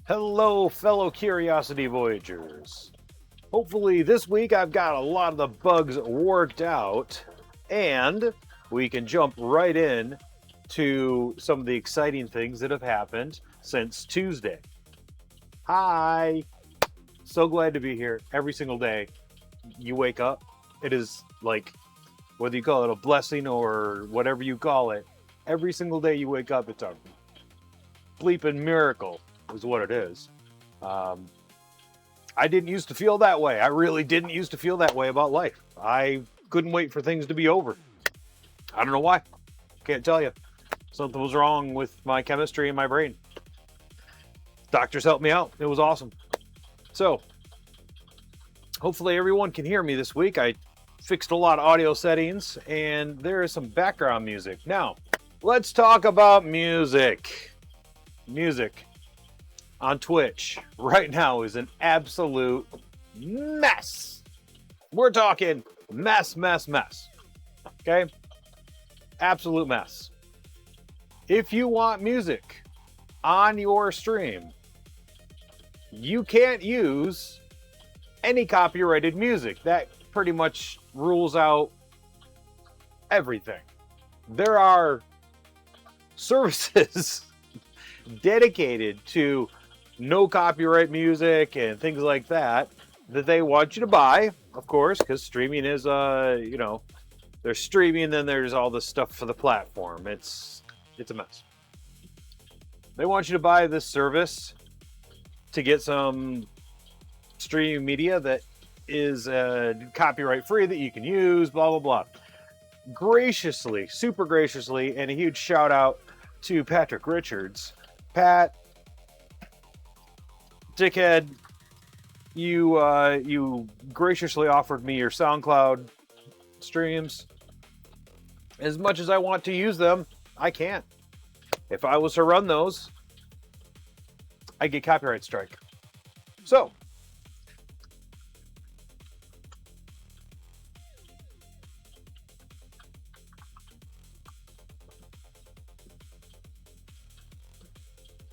Hello, fellow Curiosity Voyagers. Hopefully this week I've got a lot of the bugs worked out and we can jump right in to some of the exciting things that have happened since Tuesday. Hi! So glad to be here every single day. You wake up, it is like, whether you call it a blessing or whatever you call it, every single day you wake up, it's a bleeping miracle. Is what it is. I didn't used to feel that way. I really didn't used to feel that way about life. I couldn't wait for things to be over. I don't know why. Can't tell you. Something was wrong with my chemistry in my brain. Doctors helped me out. It was awesome. So, hopefully everyone can hear me this week. I fixed a lot of audio settings and there is some background music. Now, let's talk about music. Music on Twitch right now is an absolute mess. We're talking mess. Okay? Absolute mess. If you want music on your stream, you can't use any copyrighted music. That pretty much rules out everything. There are services dedicated to no copyright music and things like that they want you to buy, of course, because streaming is there's streaming, then there's all this stuff for the platform. It's a mess. They want you to buy this service to get some streaming media that is copyright free that you can use, blah blah blah. Graciously, super graciously, and a huge shout out to Patrick Richards. Pat, dickhead, you graciously offered me your SoundCloud streams. As much as I want to use them, I can't. If I was to run those, I'd get copyright strike. So,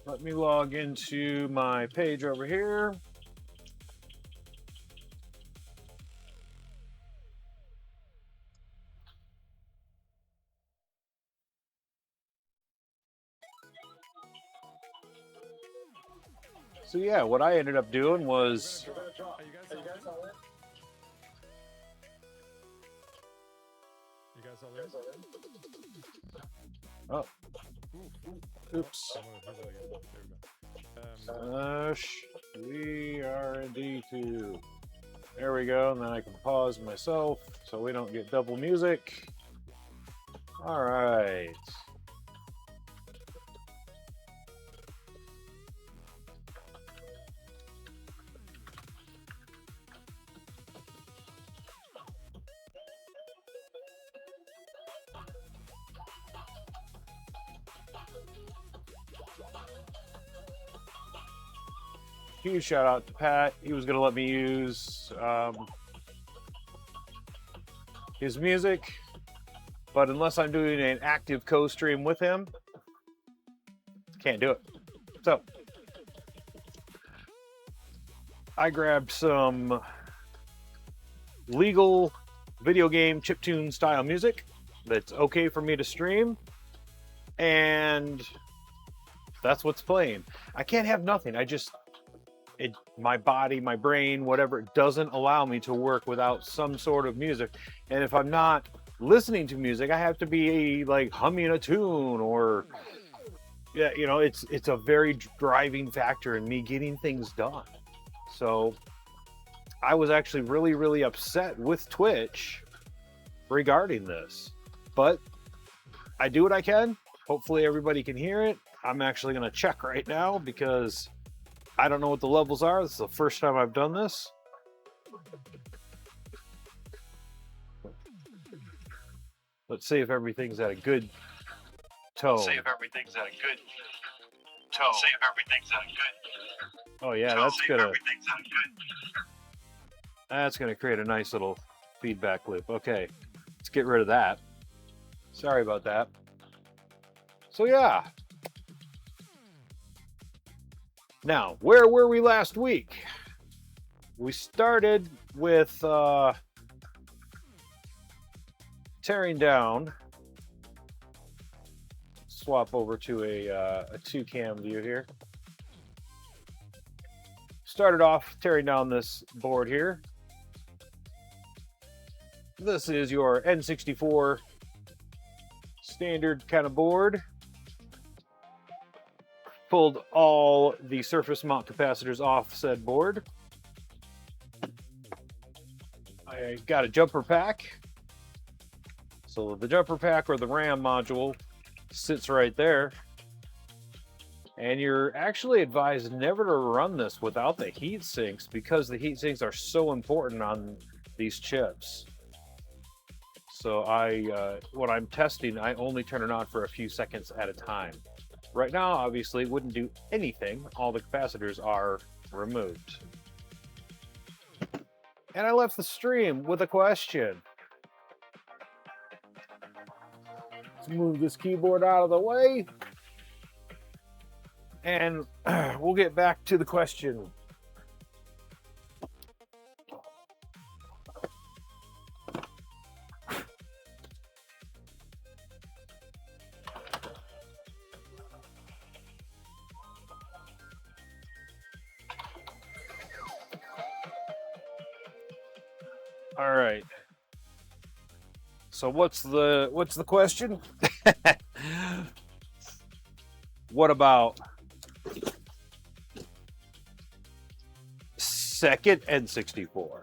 let me log into my page over here. So yeah, what I ended up doing was... Are you guys all in? You guys all in? Oh. Oops. We are in D2. There we go, and then I can pause myself so we don't get double music. All right. huge shout out to Pat. He was going to let me use his music, but unless I'm doing an active co-stream with him, can't do it. So I grabbed some legal video game chiptune style music that's okay for me to stream, and that's what's playing. I can't have nothing. My body, my brain, whatever, it doesn't allow me to work without some sort of music. And if I'm not listening to music, I have to be like humming a tune, or yeah, you know, it's a very driving factor in me getting things done. So I was actually really, really upset with Twitch regarding this, but I do what I can. Hopefully everybody can hear it. I'm actually going to check right now because I don't know what the levels are. This is the first time I've done this. Let's see if everything's at a good tone. Oh yeah, that's gonna create a nice little feedback loop. Okay, let's get rid of that. Sorry about that. So yeah. Now, where were we last week? We started with tearing down. Swap over to a 2-cam view here. Started off tearing down this board here. This is your N64 standard kind of board. Pulled all the surface mount capacitors off said board. I got a jumper pack. So the jumper pack or the RAM module sits right there. And you're actually advised never to run this without the heat sinks because the heat sinks are so important on these chips. So when I'm testing, I only turn it on for a few seconds at a time. Right now, obviously, it wouldn't do anything. All the capacitors are removed. And I left the stream with a question. Let's move this keyboard out of the way. And we'll get back to the question. All right. So what's the question? What about second N64?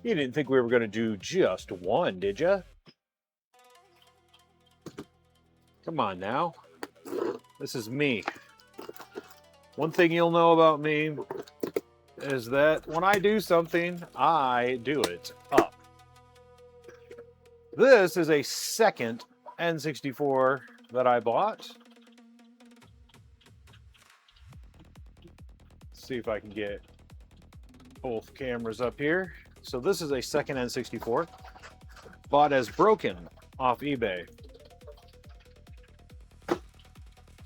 You didn't think we were going to do just one, did you? Come on now. This is me. One thing you'll know about me is that when I do something, I do it up. This is a second N64 that I bought. Let's see if I can get both cameras up here. So this is a second N64, bought as broken off eBay.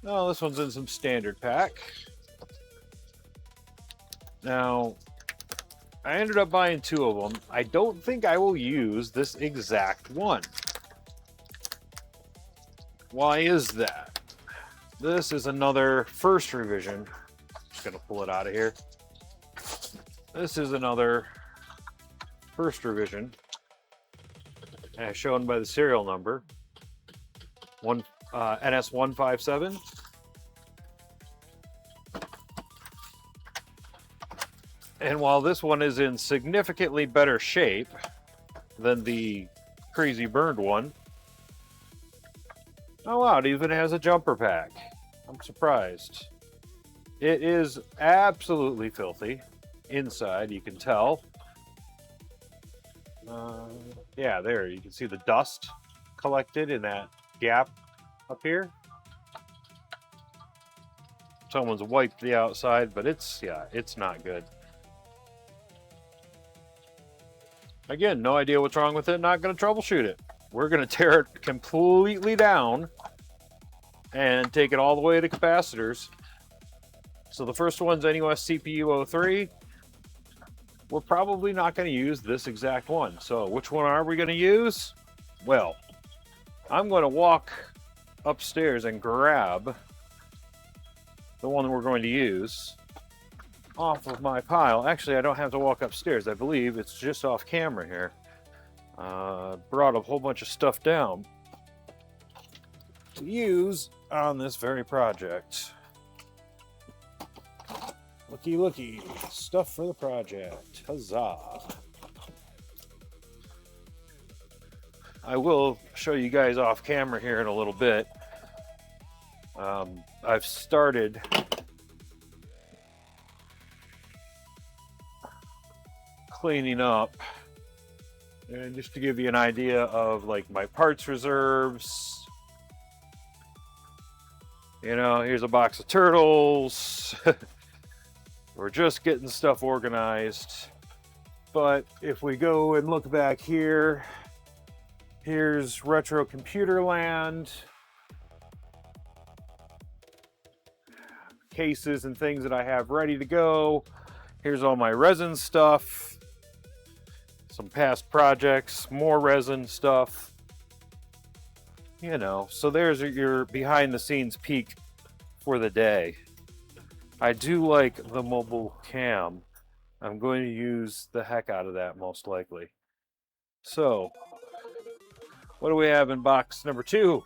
Oh, this one's in some standard pack. Now, I ended up buying 2 of them. I don't think I will use this exact one. Why is that? This is another first revision. Just gonna pull it out of here. This is another first revision, as shown by the serial number, NS157. And while this one is in significantly better shape than the crazy burned one, oh wow, it even has a jumper pack. I'm surprised. It is absolutely filthy inside, you can tell. Yeah, there, you can see the dust collected in that gap up here. someone's wiped the outside, but it's not good. Again, no idea what's wrong with it, not going to troubleshoot it. We're going to tear it completely down and take it all the way to capacitors. So the first one's NUS-CPU-03. We're probably not going to use this exact one. So which one are we going to use? Well, I'm going to walk upstairs and grab the one that we're going to use off of my pile. Actually, I don't have to walk upstairs. I believe it's just off camera here. Brought a whole bunch of stuff down to use on this very project. Looky, looky. Stuff for the project. Huzzah. I will show you guys off camera here in a little bit. I've started cleaning up, and just to give you an idea of like my parts reserves. You know, here's a box of turtles. We're just getting stuff organized. But if we go and look back here, here's retro computer land. Cases and things that I have ready to go. Here's all my resin stuff. Some past projects, more resin stuff. You know, so there's your behind the scenes peek for the day. I do like the mobile cam. I'm going to use the heck out of that most likely. So, what do we have in box number 2?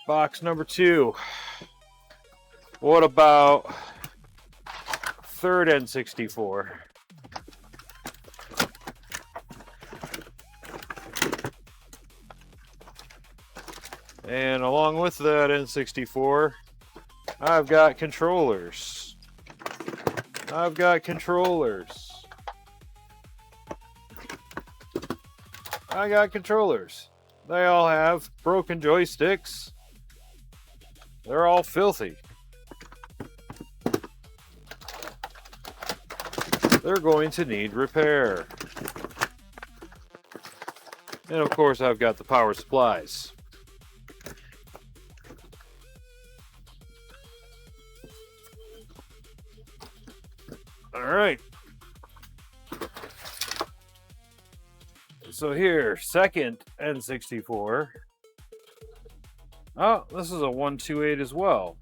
Box number 2. What about third N64? And along with that N64, I've got controllers. I've got controllers. I got controllers. They all have broken joysticks. They're all filthy. They're going to need repair. And of course, I've got the power supplies. All right. So here, second N64. Oh, this is a 128 as well.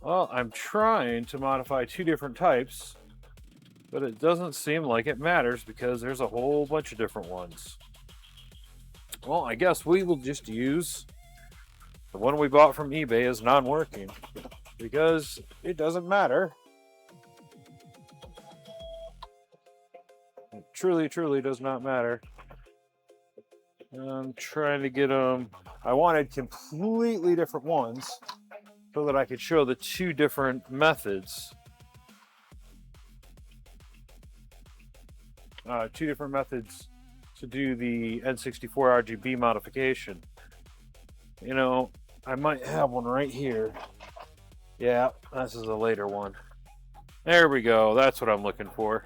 Well, I'm trying to modify 2 different types, but it doesn't seem like it matters because there's a whole bunch of different ones. Well, I guess we will just use the one we bought from eBay as non-working because it doesn't matter. It truly does not matter. I'm trying to get them. I wanted completely different ones so that I could show the 2 different methods. 2 different methods to do the N64 RGB modification. You know, I might have one right here. Yeah, this is a later one. There we go. That's what I'm looking for.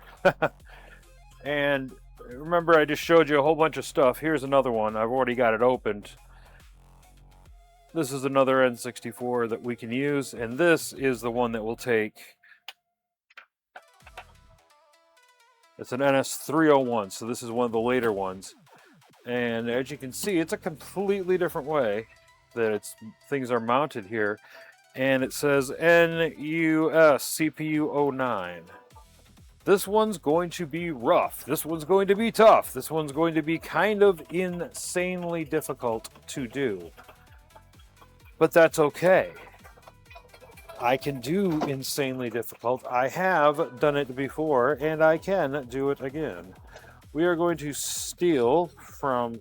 And remember, I just showed you a whole bunch of stuff. Here's another one. I've already got it opened. This is another N64 that we can use, and this is the one that we'll take. It's an NS301, so this is one of the later ones. And as you can see, it's a completely different way that things are mounted here. And it says NUS-CPU-09. This one's going to be rough. This one's going to be tough. This one's going to be kind of insanely difficult to do. But that's okay. I can do insanely difficult. I have done it before, and I can do it again. We are going to steal from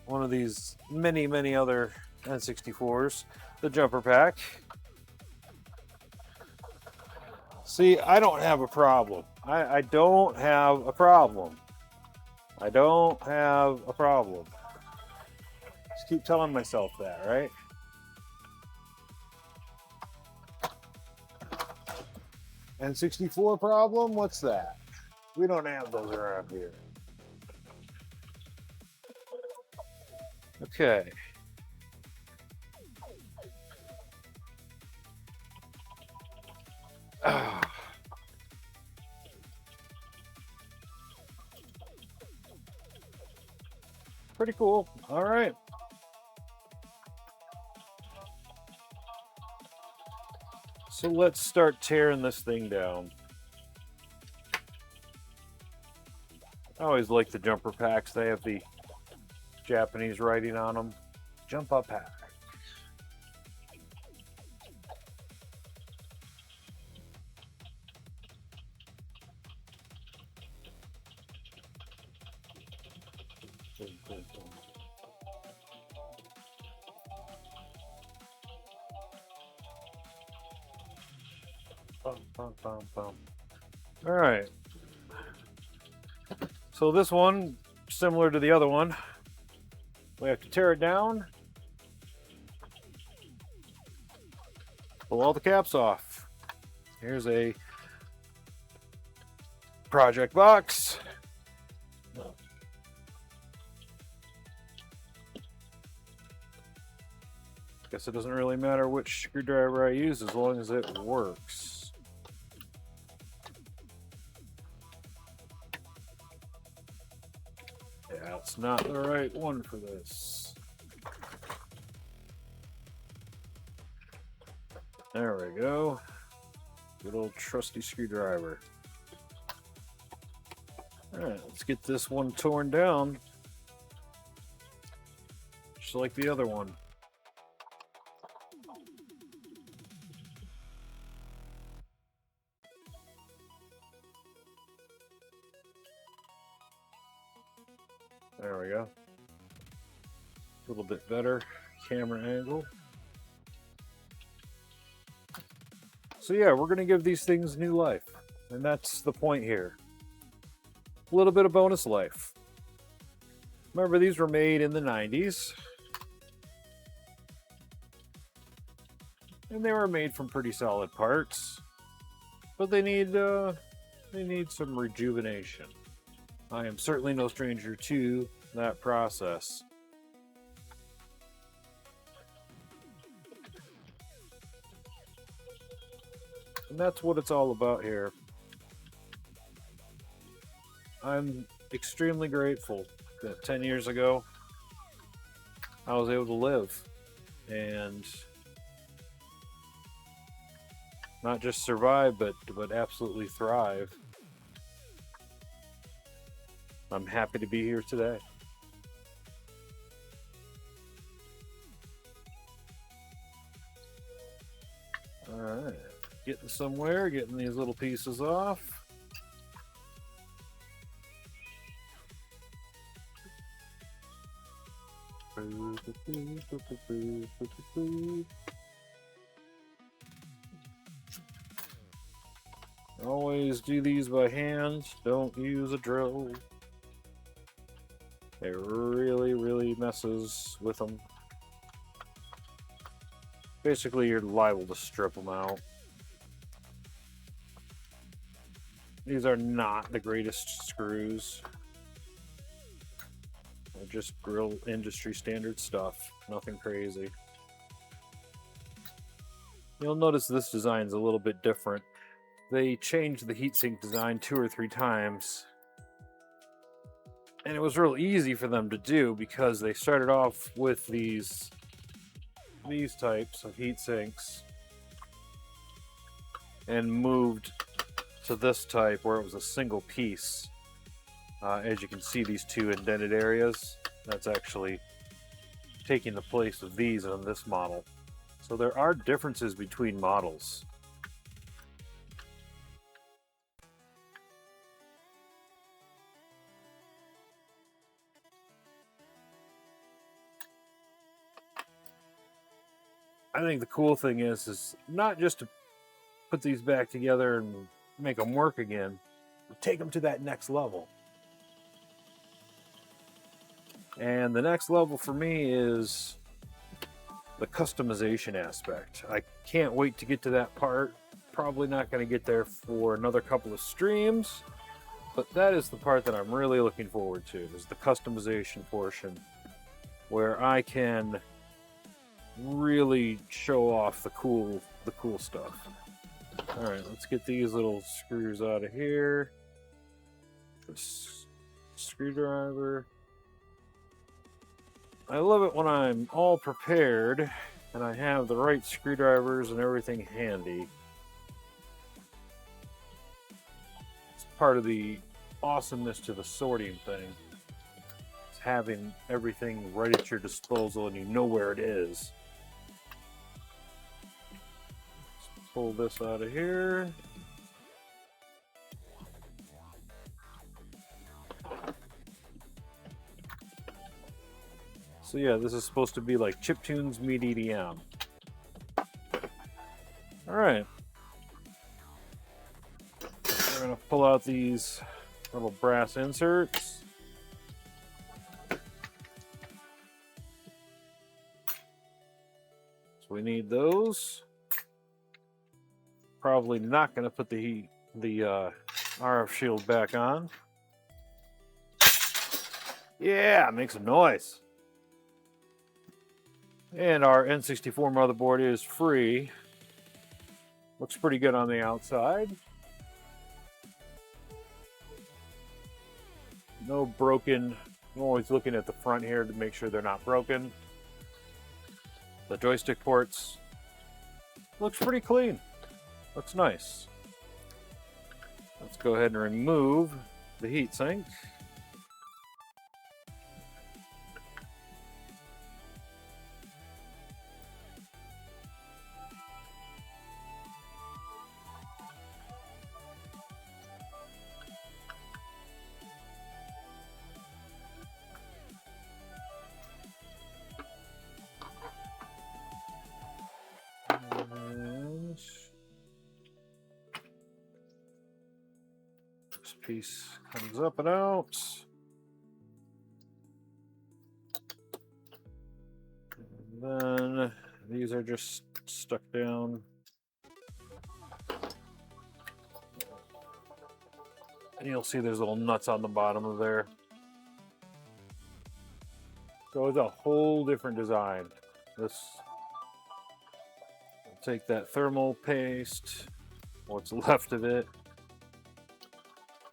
one of these many other N64s, the jumper pack. See, I don't have a problem. I don't have a problem. I don't have a problem. keep telling myself that, right? N64 problem? What's that? We don't have those around here. Okay. Pretty cool. All right. So let's start tearing this thing down. I always like the jumper packs. They have the Japanese writing on them. Jump up pack. Bum, bum, bum, bum. All right. So this one, similar to the other one, we have to tear it down, pull all the caps off. Here's a project box. Guess it doesn't really matter which screwdriver I use as long as it works. Yeah, it's not the right one for this. There we go. Good old trusty screwdriver. Alright, let's get this one torn down. Just like the other one. There we go. A little bit better camera angle. So yeah, we're going to give these things new life. And that's the point here. A little bit of bonus life. Remember, these were made in the 90s. And they were made from pretty solid parts. But they need some rejuvenation. I am certainly no stranger to that process. And that's what it's all about here. I'm extremely grateful that 10 years ago I was able to live and not just survive, but absolutely thrive. I'm happy to be here today. All right, getting somewhere, getting these little pieces off. Always do these by hand, don't use a drill. It really messes with them. Basically, you're liable to strip them out. These are not the greatest screws. They're just real industry standard stuff. Nothing crazy. You'll notice this design is a little bit different. They changed the heatsink design 2 or 3 times. And it was real easy for them to do because they started off with these types of heat sinks and moved to this type where it was a single piece. As you can see, these 2 indented areas, that's actually taking the place of these on this model. So there are differences between models. I think the cool thing is not just to put these back together and make them work again, but take them to that next level. And the next level for me is the customization aspect. I can't wait to get to that part. Probably not going to get there for another couple of streams, but that is the part that I'm really looking forward to, is the customization portion, where I can really show off the cool stuff. All right, let's get these little screws out of here. This screwdriver. I love it when I'm all prepared and I have the right screwdrivers and everything handy. It's part of the awesomeness to the sorting thing. It's having everything right at your disposal and you know where it is. Let's pull this out of here. So yeah, this is supposed to be like chiptunes meet EDM. All right. We're gonna pull out these little brass inserts. So we need those. Probably not gonna put the RF shield back on. Yeah, make some noise. And our N64 motherboard is free. Looks pretty good on the outside. No broken. I'm always looking at the front here to make sure they're not broken. The joystick ports. Looks pretty clean. Looks nice. Let's go ahead and remove the heatsink. This piece comes up and out. And then these are just stuck down. And you'll see there's little nuts on the bottom of there. So it's a whole different design. This, I'll take that thermal paste, what's left of it.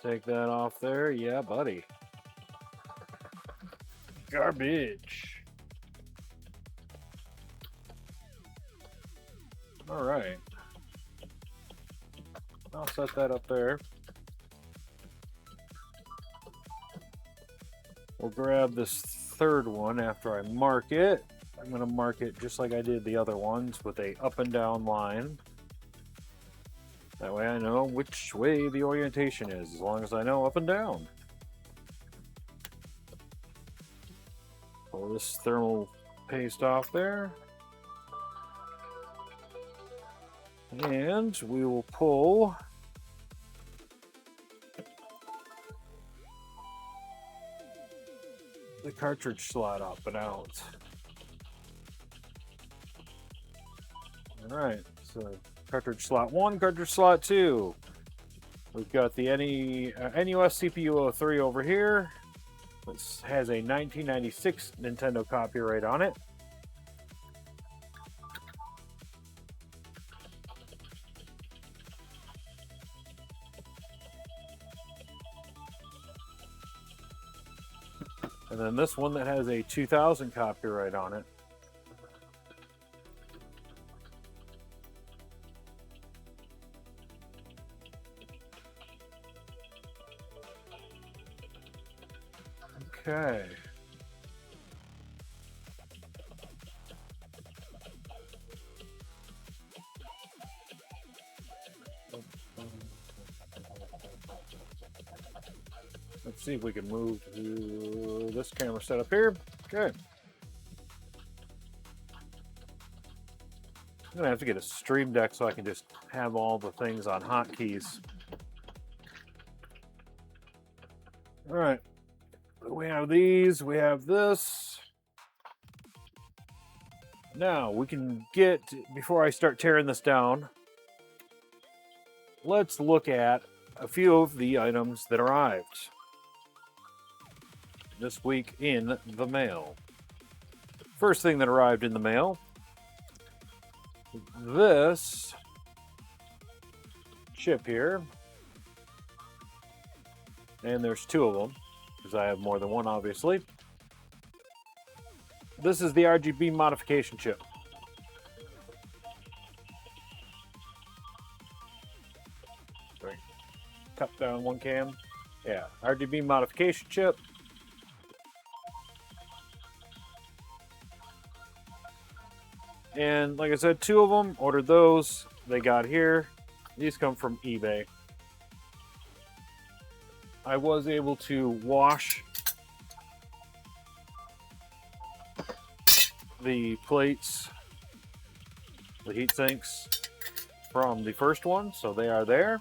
Take that off there. Yeah, buddy. Garbage. All right. I'll set that up there. We'll grab this third one after I mark it. I'm going to mark it just like I did the other ones with a up and down line. That way I know which way the orientation is, as long as I know up and down. Pull this thermal paste off there. And we will pull the cartridge slot up and out. All right, so cartridge slot 1, cartridge slot 2. We've got the NUS-CPU-03 over here. This has a 1996 Nintendo copyright on it. And then this one that has a 2000 copyright on it. Okay. Let's see if we can move to this camera setup here. Okay. I'm gonna have to get a stream deck so I can just have all the things on hotkeys. All right. We have these, we have this. Now we can get, before I start tearing this down, let's look at a few of the items that arrived this week in the mail. First thing that arrived in the mail, this chip here. And there's two of them, because I have more than one, obviously. This is the RGB modification chip. Sorry. Cut down one cam. Yeah, RGB modification chip. And like I said, two of them, ordered those. They got here. These come from eBay. I was able to wash the plates, the heat sinks from the first one, so they are there,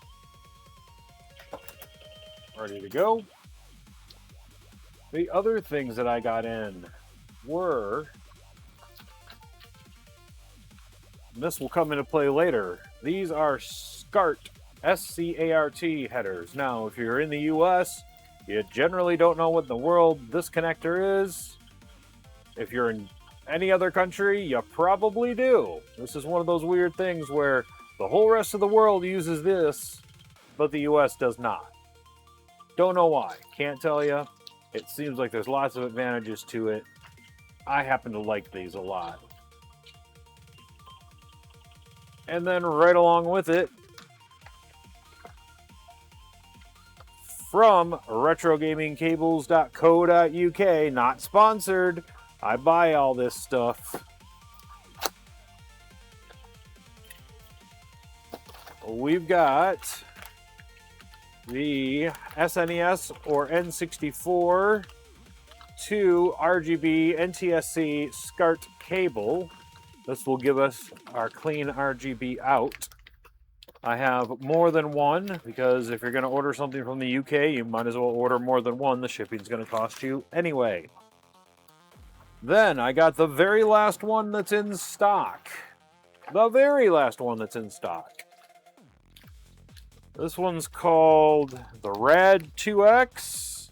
ready to go. The other things that I got in were, this will come into play later, these are SCART, S-C-A-R-T headers. Now, if you're in the US, you generally don't know what in the world this connector is. If you're in any other country, you probably do. This is one of those weird things where the whole rest of the world uses this, but the US does not. Don't know why. Can't tell you. It seems like there's lots of advantages to it. I happen to like these a lot. And then right along with it, from retrogamingcables.co.uk, not sponsored, I buy all this stuff. We've got the SNES or N64 to RGB NTSC SCART cable. This will give us our clean RGB out. I have more than one, because if you're going to order something from the UK, you might as well order more than one. The shipping's going to cost you anyway. Then I got the very last one that's in stock. The very last one that's in stock. This one's called the Rad 2X,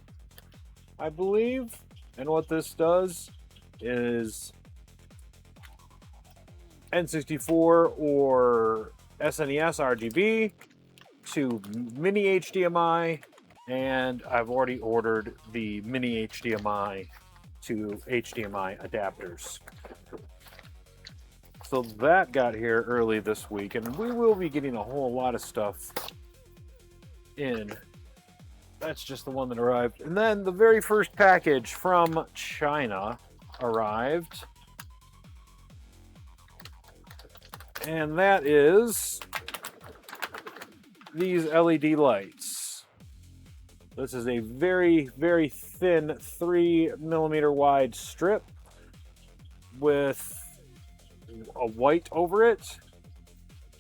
I believe. And what this does is N64 or SNES RGB to mini HDMI, and I've already ordered the mini HDMI to HDMI adapters. So that got here early this week, and we will be getting a whole lot of stuff in. That's just the one that arrived. And then the very first package from China arrived. And that is these LED lights. This is a very, very thin 3mm wide strip with a white over it.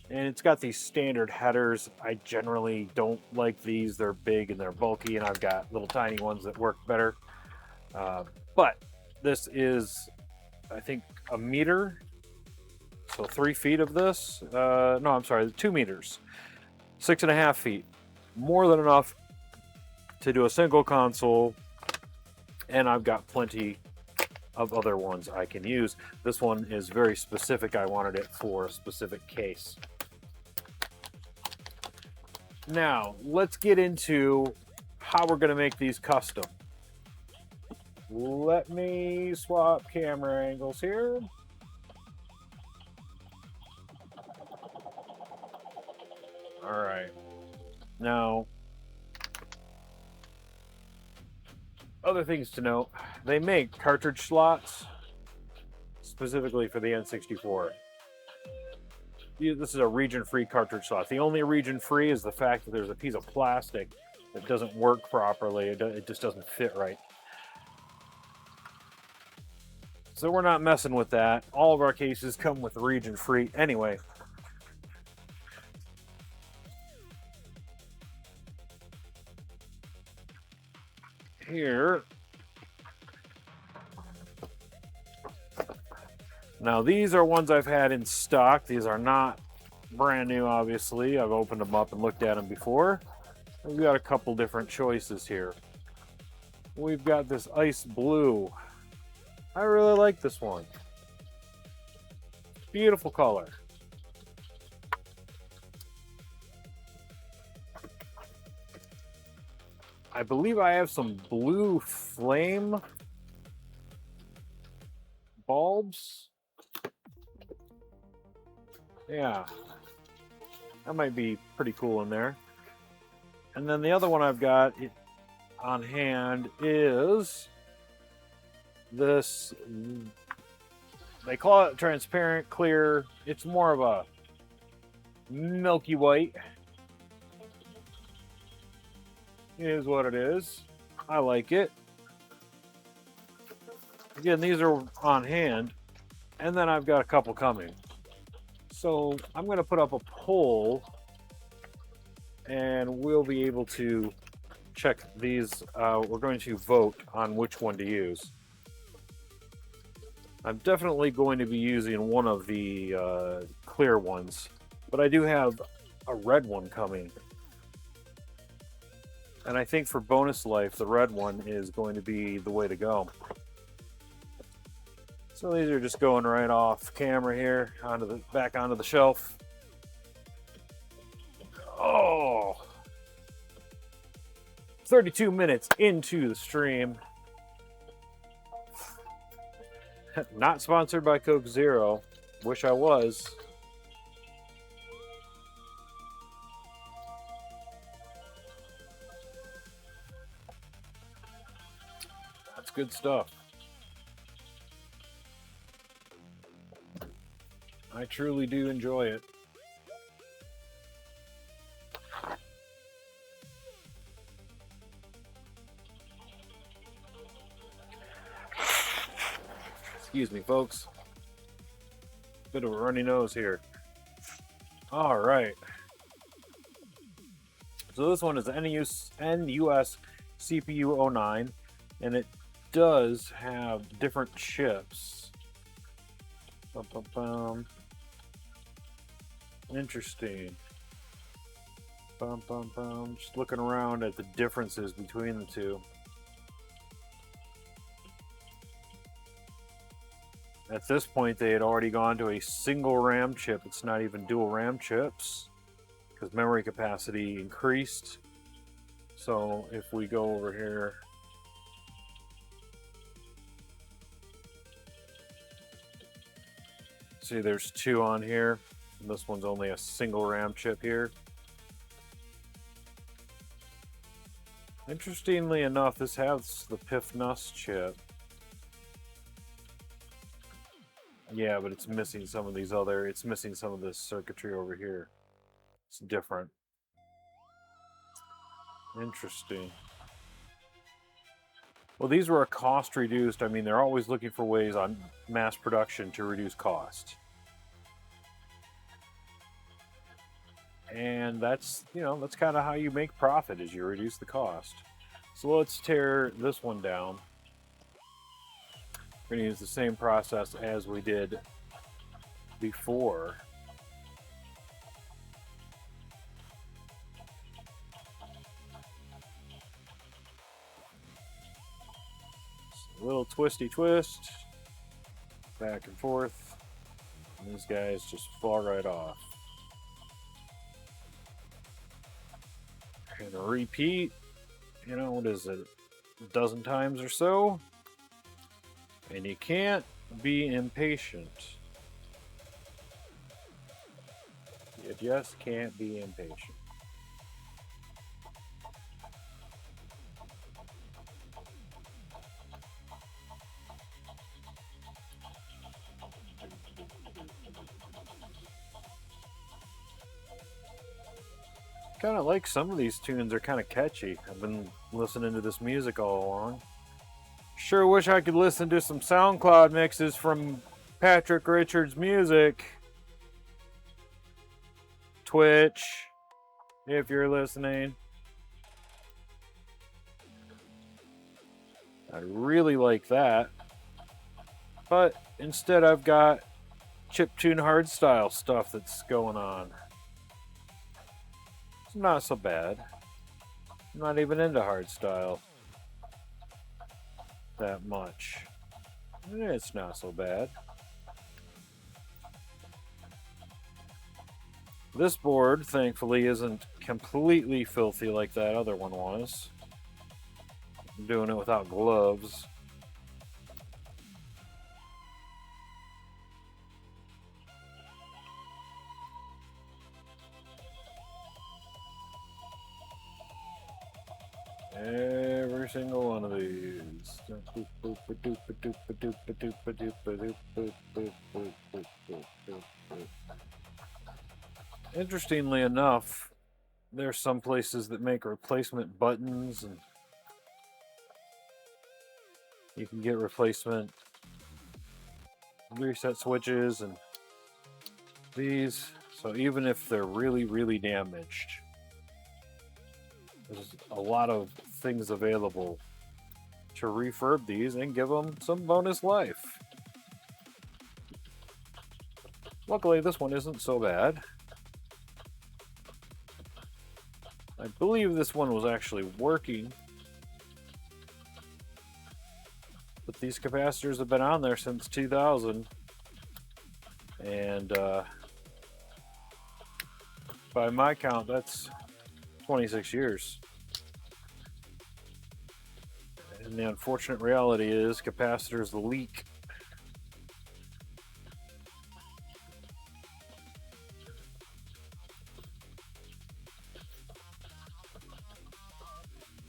And it's got these standard headers. I generally don't like these. They're big and they're bulky, and I've got little tiny ones that work better. But this is, I think, a meter. So 3 feet of this. No, I'm sorry, 2 meters. 6.5 feet. More than enough to do a single console. And I've got plenty of other ones I can use. This one is very specific. I wanted it for a specific case. Now, let's get into how we're going to make these custom. Let me swap camera angles here. All right. Now, other things to note, they make cartridge slots specifically for the N64. This is a region-free cartridge slot. The only region-free is the fact that there's a piece of plastic that doesn't work properly. It just doesn't fit right. So we're not messing with that. All of our cases come with region-free anyway. Here, Now these are ones I've had in stock. These are not brand new, obviously. I've opened them up and looked at them before. We've got a couple different choices here. We've got this ice blue. I really like this one. Beautiful color. I believe I have some blue flame bulbs. Yeah, that might be pretty cool in there. And then the other one I've got on hand is this, they call it transparent clear. It's more of a milky white. It is what it is. I like it. Again, these are on hand, and then I've got a couple coming. So I'm going to put up a poll, and we'll be able to check these. We're going to vote on which one to use. I'm definitely going to be using one of the clear ones, but I do have a red one coming. And I think for bonus life, the red one is going to be the way to go. So these are just going right off camera here, back onto the shelf. Oh, 32 minutes into the stream. Not sponsored by Coke Zero. Wish I was. That's good stuff. I truly do enjoy it. Excuse me, folks. Bit of a runny nose here. All right. So this one is the NUS-CPU-09, and it does have different chips. Interesting. Just looking around at the differences between the two. At this point, they had already gone to a single RAM chip. It's not even dual RAM chips because memory capacity increased. So if we go over here, see there's two on here. And this one's only a single RAM chip here. Interestingly enough, this has the PIF NUS chip. Yeah, but it's missing some of these other, it's missing some of this circuitry over here. It's different. Interesting. Well, these were cost reduced. I mean, they're always looking for ways on mass production to reduce cost. And that's, you know, that's kind of how you make profit, is you reduce the cost. So let's tear this one down. We're going to use the same process as we did before. Just a little twisty twist, back and forth, and these guys just fall right off. And repeat, you know, what is it, a dozen times or so? And you can't be impatient. You just can't be impatient. Kind of like some of these tunes are kind of catchy. I've been listening to this music all along. Sure wish I could listen to some SoundCloud mixes from Patrick Richards' music. Twitch, if you're listening. I really like that. But instead I've got chiptune hardstyle stuff that's going on. It's not so bad. I'm not even into hardstyle that much. It's not so bad. This board, thankfully, isn't completely filthy like that other one was. I'm doing it without gloves. Every single one of these. Interestingly enough, there's some places that make replacement buttons, and you can get replacement reset switches and these. So even if they're really, really damaged, there's a lot of things available to refurb these and give them some bonus life. Luckily, this one isn't so bad. I believe this one was actually working, but these capacitors have been on there since 2000, and by my count, that's 26 years. And the unfortunate reality is capacitors leak.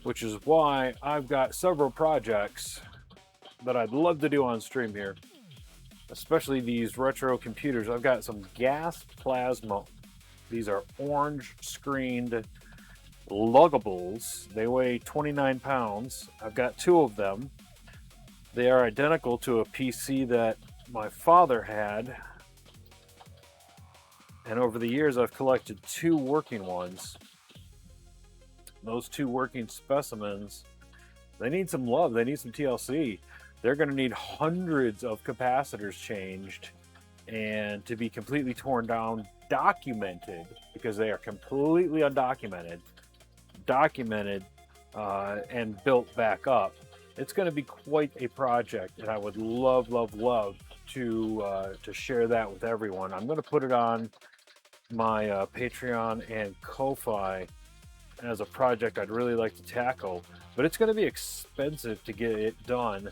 Which is why I've got several projects that I'd love to do on stream here, especially these retro computers. I've got some gas plasma. These are orange screened luggables. They weigh 29 pounds. I've got 2 of them. They are identical to a PC that my father had. And over the years, I've collected 2 working ones. Those 2 working specimens, they need some love. They need some TLC. They're going to need hundreds of capacitors changed and to be completely torn down, documented, because they are completely undocumented, documented, and built back up. It's going to be quite a project, and I would love, love, love to share that with everyone. I'm going to put it on my Patreon and Ko-Fi as a project I'd really like to tackle, but it's going to be expensive to get it done.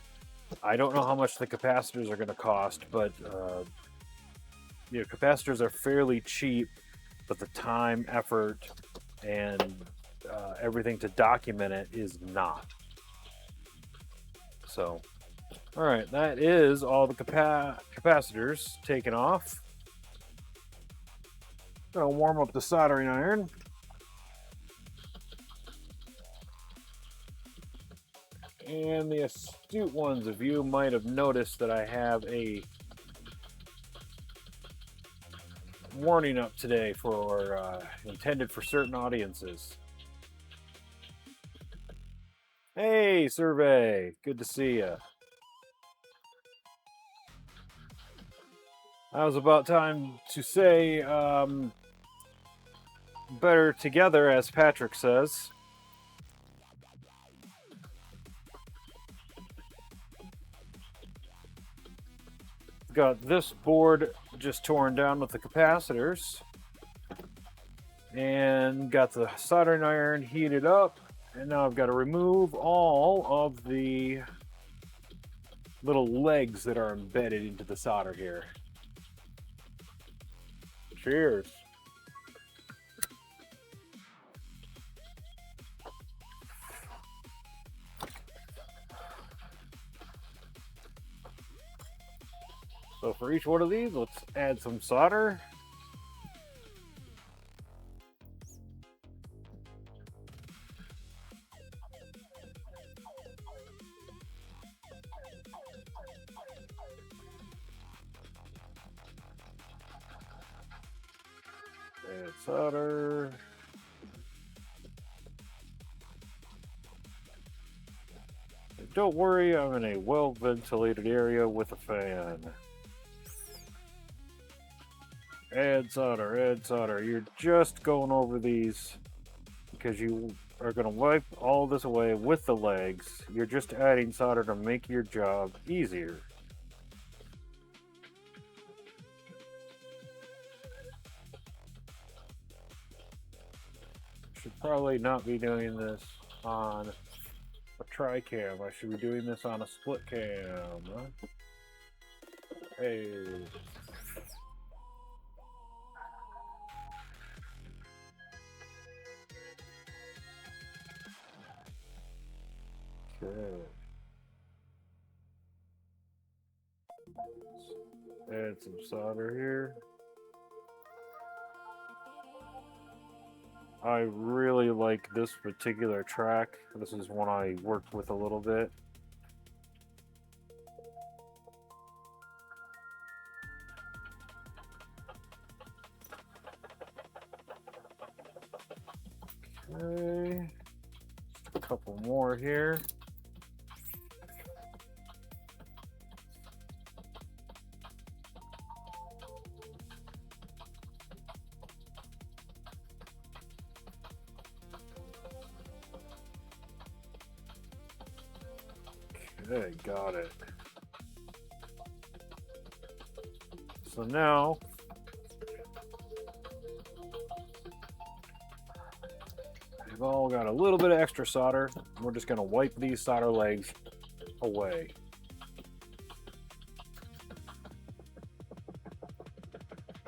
I don't know how much the capacitors are going to cost, but you know, capacitors are fairly cheap, but the time, effort, and everything to document it is not. So, all right, that is all the capacitors taken off. Gonna warm up the soldering iron. And the astute ones of you might have noticed that I have a warning up today for intended for certain audiences. Hey, Survey, good to see you. That was about time to say better together, as Patrick says. Got this board just torn down with the capacitors, and got the soldering iron heated up, and now I've got to remove all of the little legs that are embedded into the solder here. Cheers. So for each one of these, let's add some solder. Add solder. Don't worry, I'm in a well-ventilated area with a fan. Add solder, add solder. You're just going over these because you are going to wipe all this away with the legs. You're just adding solder to make your job easier. Should probably not be doing this on a tri-cam. I should be doing this on a split cam. Hey. Okay. Add some solder here. I really like this particular track. This is one I worked with a little bit. Okay. Just a couple more here. Okay, got it. So now we've all got a little bit of extra solder. We're just going to wipe these solder legs away.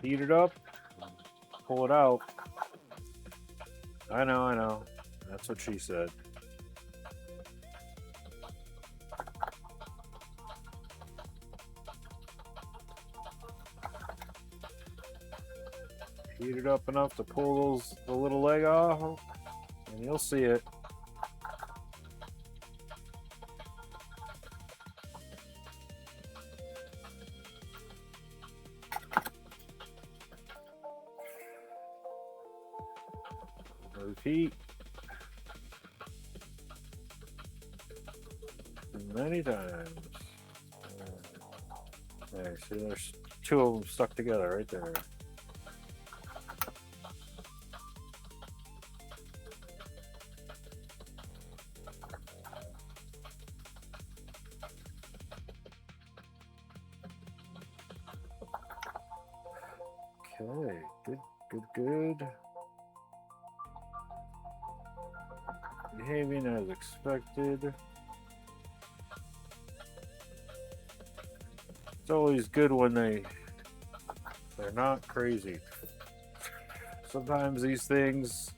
Heat it up, pull it out. I know. That's what she said. Heat it up enough to pull the little leg off, and you'll see it. Repeat. Many times. There, see, there's two of them stuck together right there. Okay, good. Behaving as expected. It's always good when they're not crazy. Sometimes these things,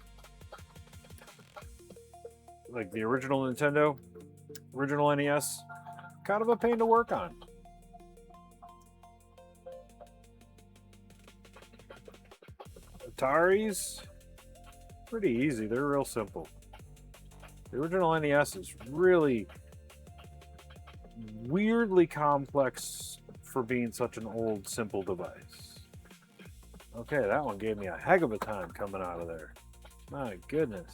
like the original Nintendo, original NES, kind of a pain to work on. Ataris, pretty easy. They're real simple. The original NES is really weirdly complex for being such an old, simple device. Okay, that one gave me a heck of a time coming out of there. My goodness.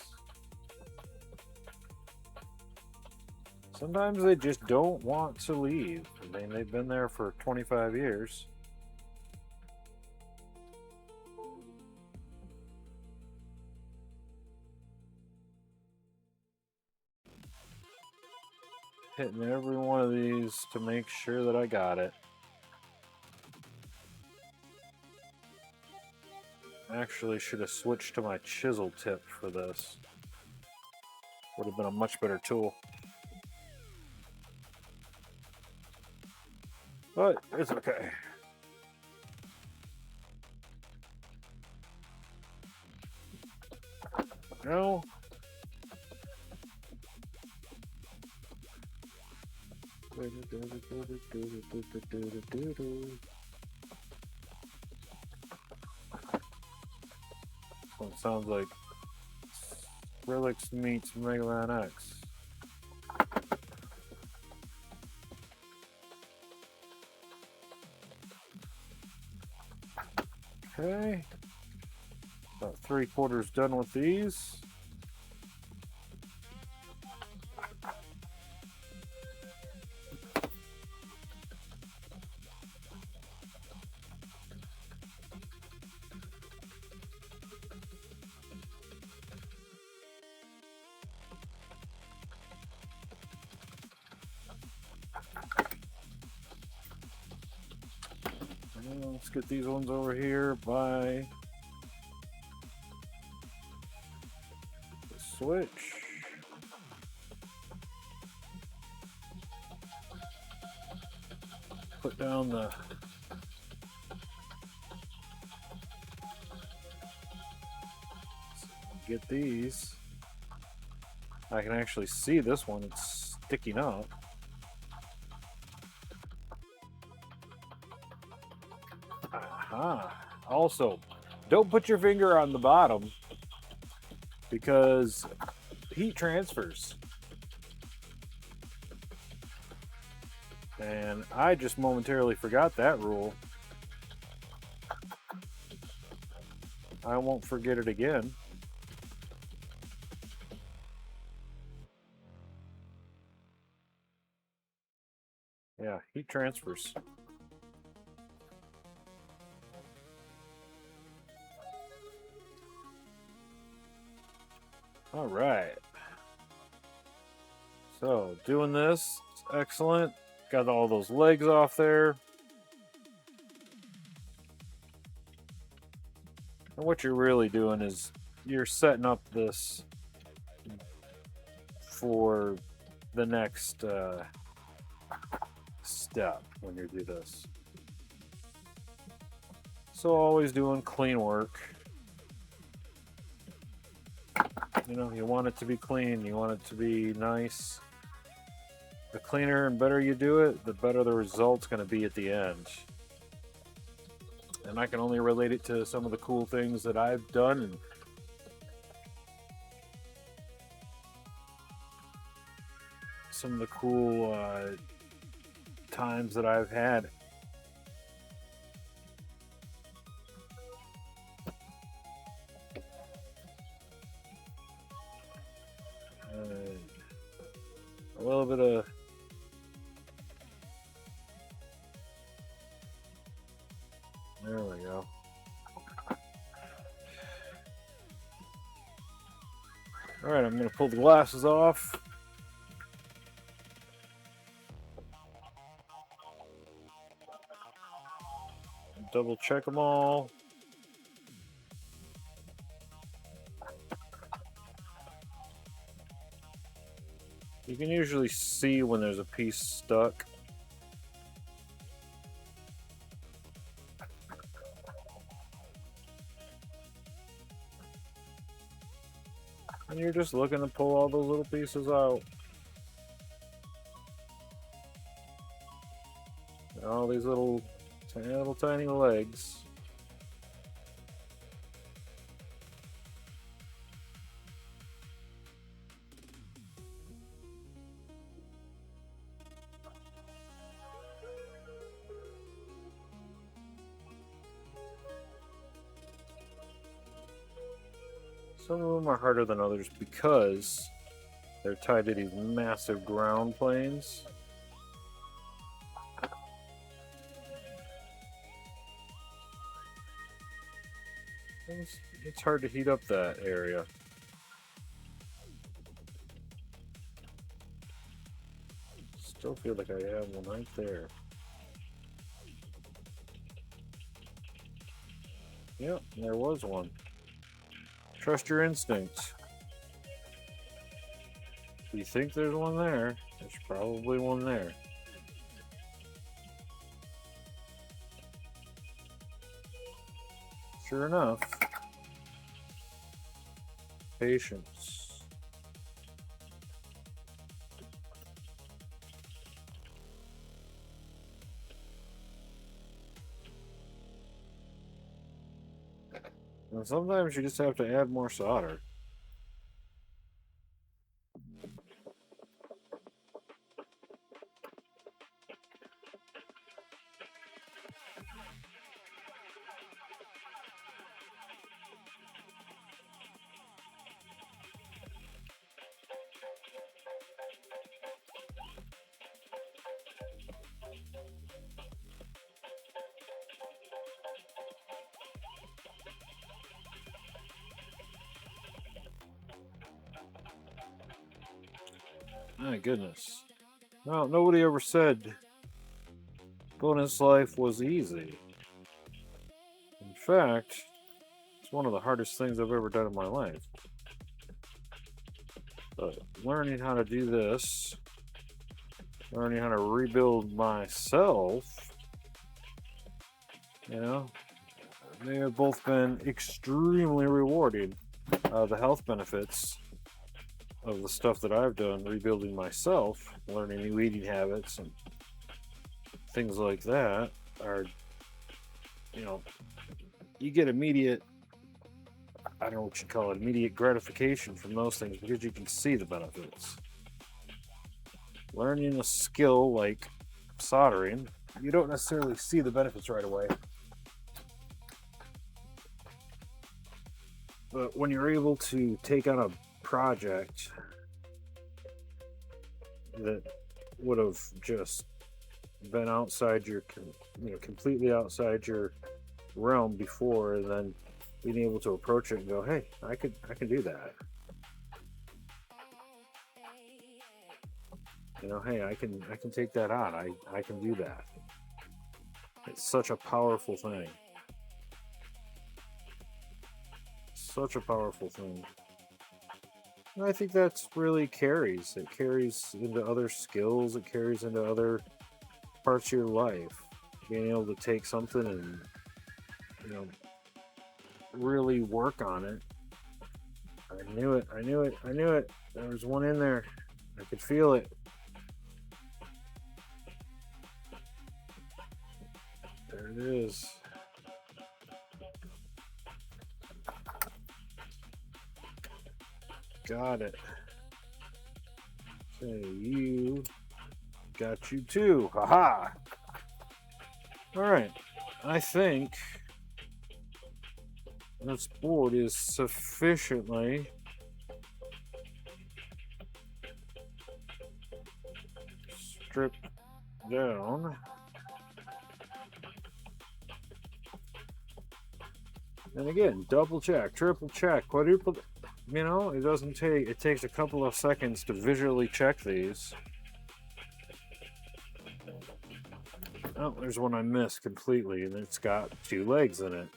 Sometimes they just don't want to leave. I mean, they've been there for 25 years. Hitting every one of these to make sure that I got it. Actually, should have switched to my chisel tip for this. Would have been a much better tool. But it's okay. No. Well, it sounds like Skrillex meets Mega Man X. Okay. About 3/4 done with these. Let's get these ones over here by the switch. Put down the get these. I can actually see this one, it's sticking up. Aha. Also, don't put your finger on the bottom because heat transfers. And I just momentarily forgot that rule. I won't forget it again. Yeah, heat transfers. All right. So, doing this, excellent. Got all those legs off there. And what you're really doing is you're setting up this for the next step when you do this. So always doing clean work. You know, you want it to be clean, you want it to be nice. The cleaner and better you do it, the better the result's going to be at the end. And I can only relate it to some of the cool things that I've done. And some of the cool times that I've had. A little bit of there we go. All right, I'm going to pull the glasses off. Double check them all. You can usually see when there's a piece stuck. And you're just looking to pull all those little pieces out. And all these little tiny legs. Some of them are harder than others because they're tied to these massive ground planes. It's hard to heat up that area. Still feel like I have one right there. Yep, there was one. Trust your instincts. If you think there's one there, there's probably one there. Sure enough. Patience. And sometimes you just have to add more solder. My goodness. Well, nobody ever said bonus life was easy. fact, it's one of the hardest things I've ever done in my life. But learning how to do this, learning how to rebuild myself, you know, they have both been extremely rewarding. The health benefits of the stuff that I've done, rebuilding myself, learning new eating habits and things like that are, you know, you get immediate, I don't know what you call it, immediate gratification from those things because you can see the benefits. Learning a skill like soldering, you don't necessarily see the benefits right away. But when you're able to take on a project that would have just been outside your, you know, completely outside your realm before, and then being able to approach it and go, hey, I can do that. You know, hey, I can take that on. I can do that. It's such a powerful thing. Such a powerful thing. And I think that's really carries. It carries into other skills. It carries into other parts of your life. Being able to take something and, you know, really work on it. I knew it. I knew it. I knew it. There was one in there. I could feel it. There it is. Got it. Okay, you got you too. Haha. All right. I think this board is sufficiently stripped down. And again, double check, triple check, quadruple. You know, it takes a couple of seconds to visually check these. Oh, there's one I missed completely, and it's got 2 legs in it.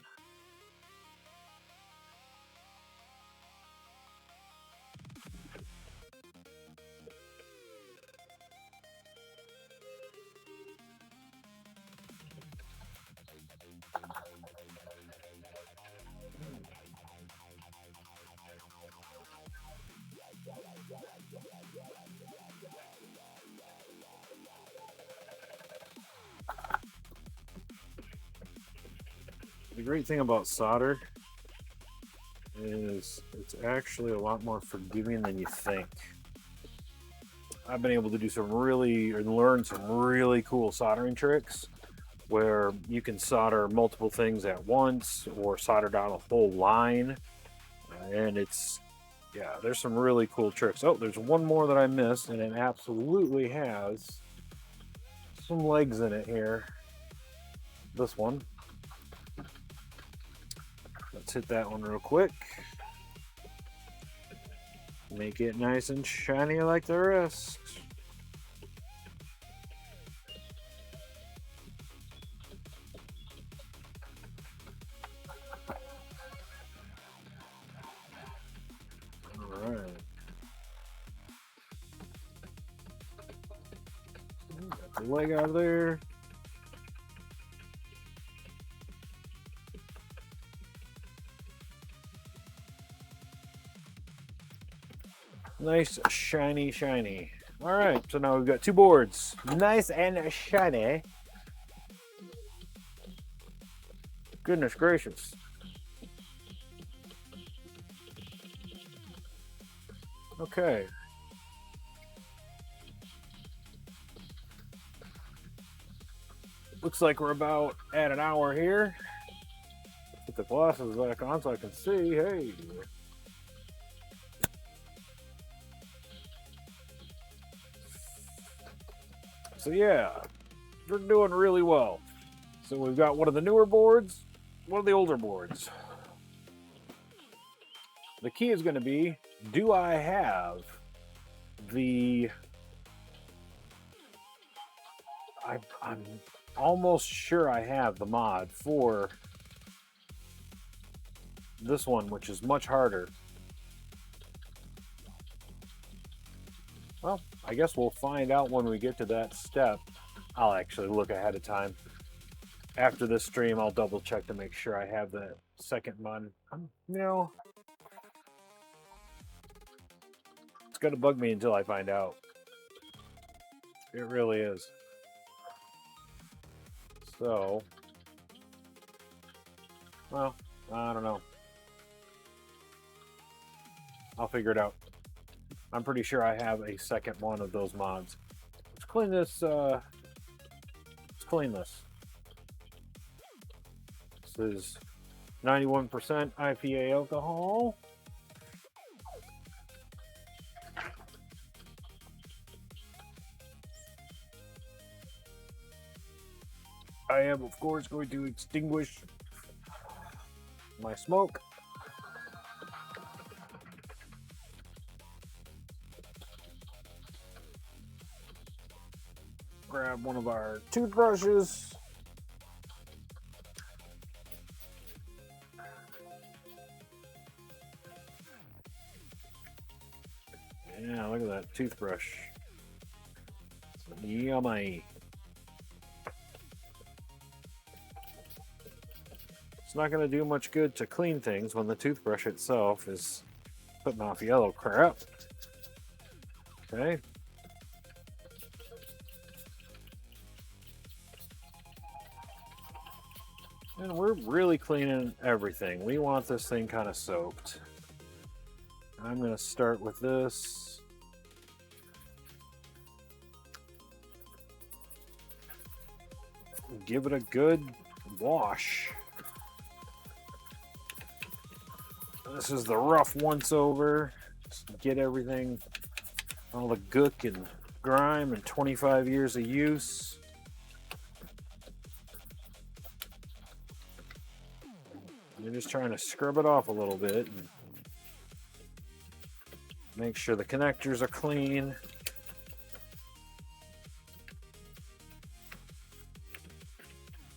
The great thing about solder is it's actually a lot more forgiving than you think. I've been able to do learn some really cool soldering tricks where you can solder multiple things at once or solder down a whole line. And there's some really cool tricks. Oh, there's one more that I missed, and it absolutely has some legs in it here. This one. Let's hit that one real quick. Make it nice and shiny like the rest. All right. Got the leg out of there. Nice, shiny, shiny. All right, so now we've got 2 boards. Nice and shiny. Goodness gracious. Okay. Looks like we're about at an hour here. Put the glasses back on so I can see. Hey. So yeah, we're doing really well. So we've got one of the newer boards, one of the older boards. The key is going to be, do I have the... I'm almost sure I have the mod for this one, which is much harder. Well, I guess we'll find out when we get to that step. I'll actually look ahead of time. After this stream, I'll double check to make sure I have the second mod. You know, it's gonna bug me until I find out. It really is. So, well, I don't know. I'll figure it out. I'm pretty sure I have a second one of those mods. Let's clean this. Let's clean this. This is 91% IPA alcohol. I am, of course, going to extinguish my smoke. Grab one of our toothbrushes. Yeah, look at that toothbrush. Yummy. It's not going to do much good to clean things when the toothbrush itself is putting off yellow crap. Okay. And we're really cleaning everything. We want this thing kind of soaked. I'm going to start with this. Give it a good wash. This is the rough once over. Just get everything, all the gook and grime and 25 years of use. You're just trying to scrub it off a little bit and make sure the connectors are clean.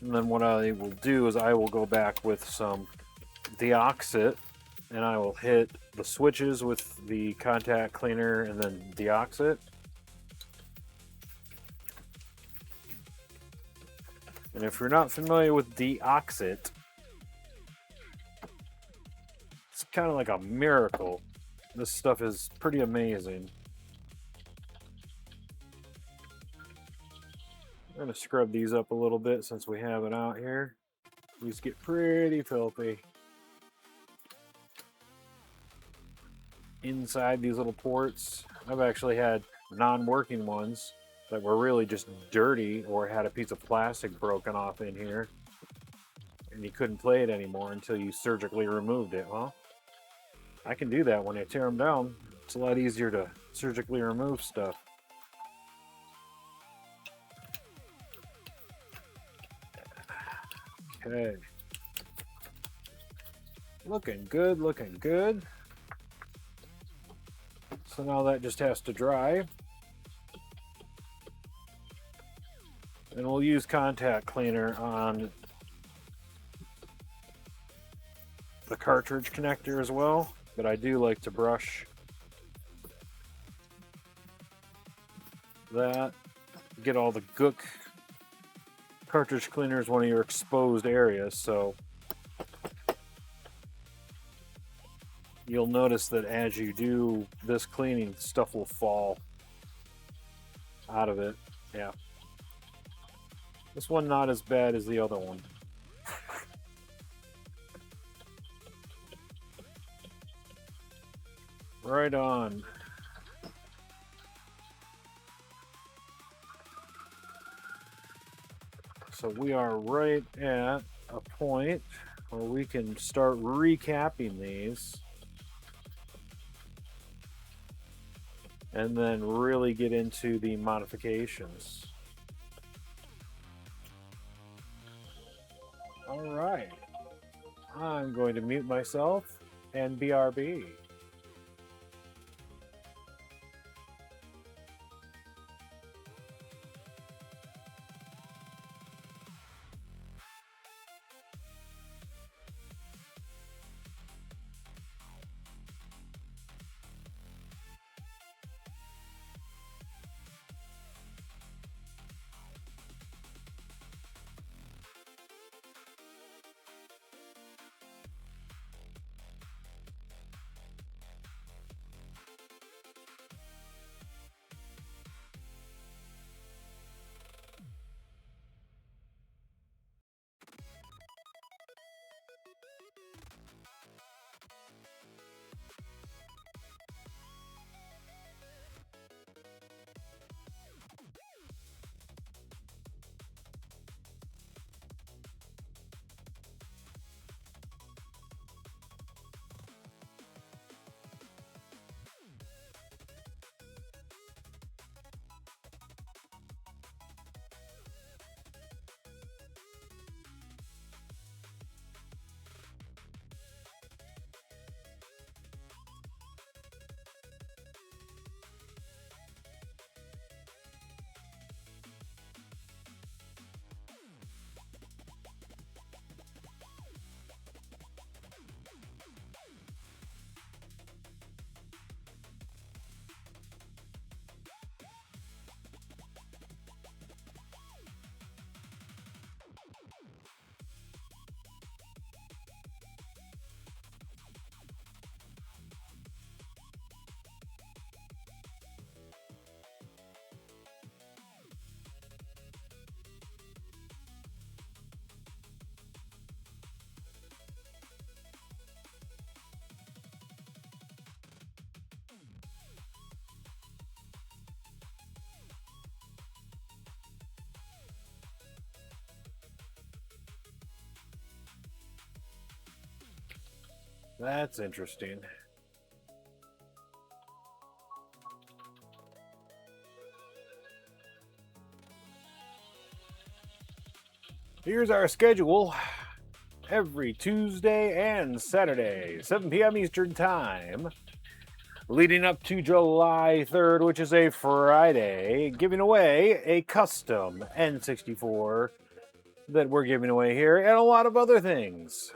And then what I will do is I will go back with some deoxit and I will hit the switches with the contact cleaner and then deoxit. And if you're not familiar with deoxit, it's kind of like a miracle. This stuff is pretty amazing. I'm going to scrub these up a little bit since we have it out here. These get pretty filthy. Inside these little ports, I've actually had non-working ones that were really just dirty or had a piece of plastic broken off in here. And you couldn't play it anymore until you surgically removed it. Well, I can do that when I tear them down. It's a lot easier to surgically remove stuff. Okay. Looking good, looking good. So now that just has to dry. And we'll use contact cleaner on the cartridge connector as well, but I do like to brush that. Get all the gook. Cartridge cleaner is one of your exposed areas, so you'll notice that as you do this cleaning, stuff will fall out of it. Yeah. This one not as bad as the other one. Right on. So we are right at a point where we can start recapping these and then really get into the modifications. All right. I'm going to mute myself and BRB. That's interesting. Here's our schedule. Every Tuesday and Saturday, 7 p.m. Eastern Time, leading up to July 3rd, which is a Friday, giving away a custom N64 that we're giving away here, and a lot of other things.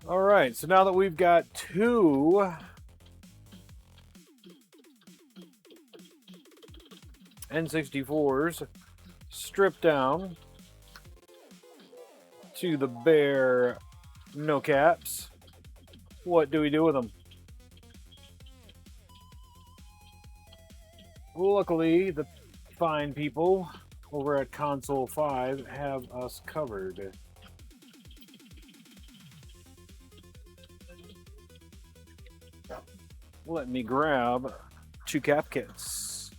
All right, so now that we've got two N64s stripped down to the bare no caps, what do we do with them? Luckily, the fine people over at Console 5 have us covered. Let me grab two cap kits.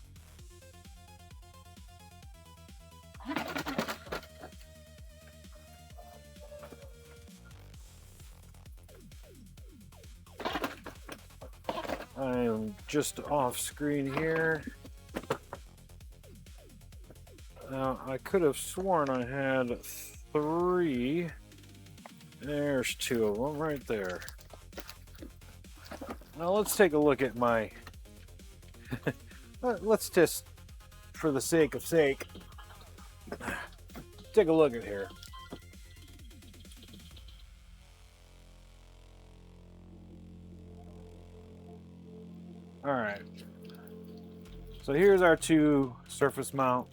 I'm just off screen here. Now, I could have sworn I had three. There's two of them right there. Now let's take a look at my... let's just, for the sake of sake, take a look at here. Alright. So here's our two surface mount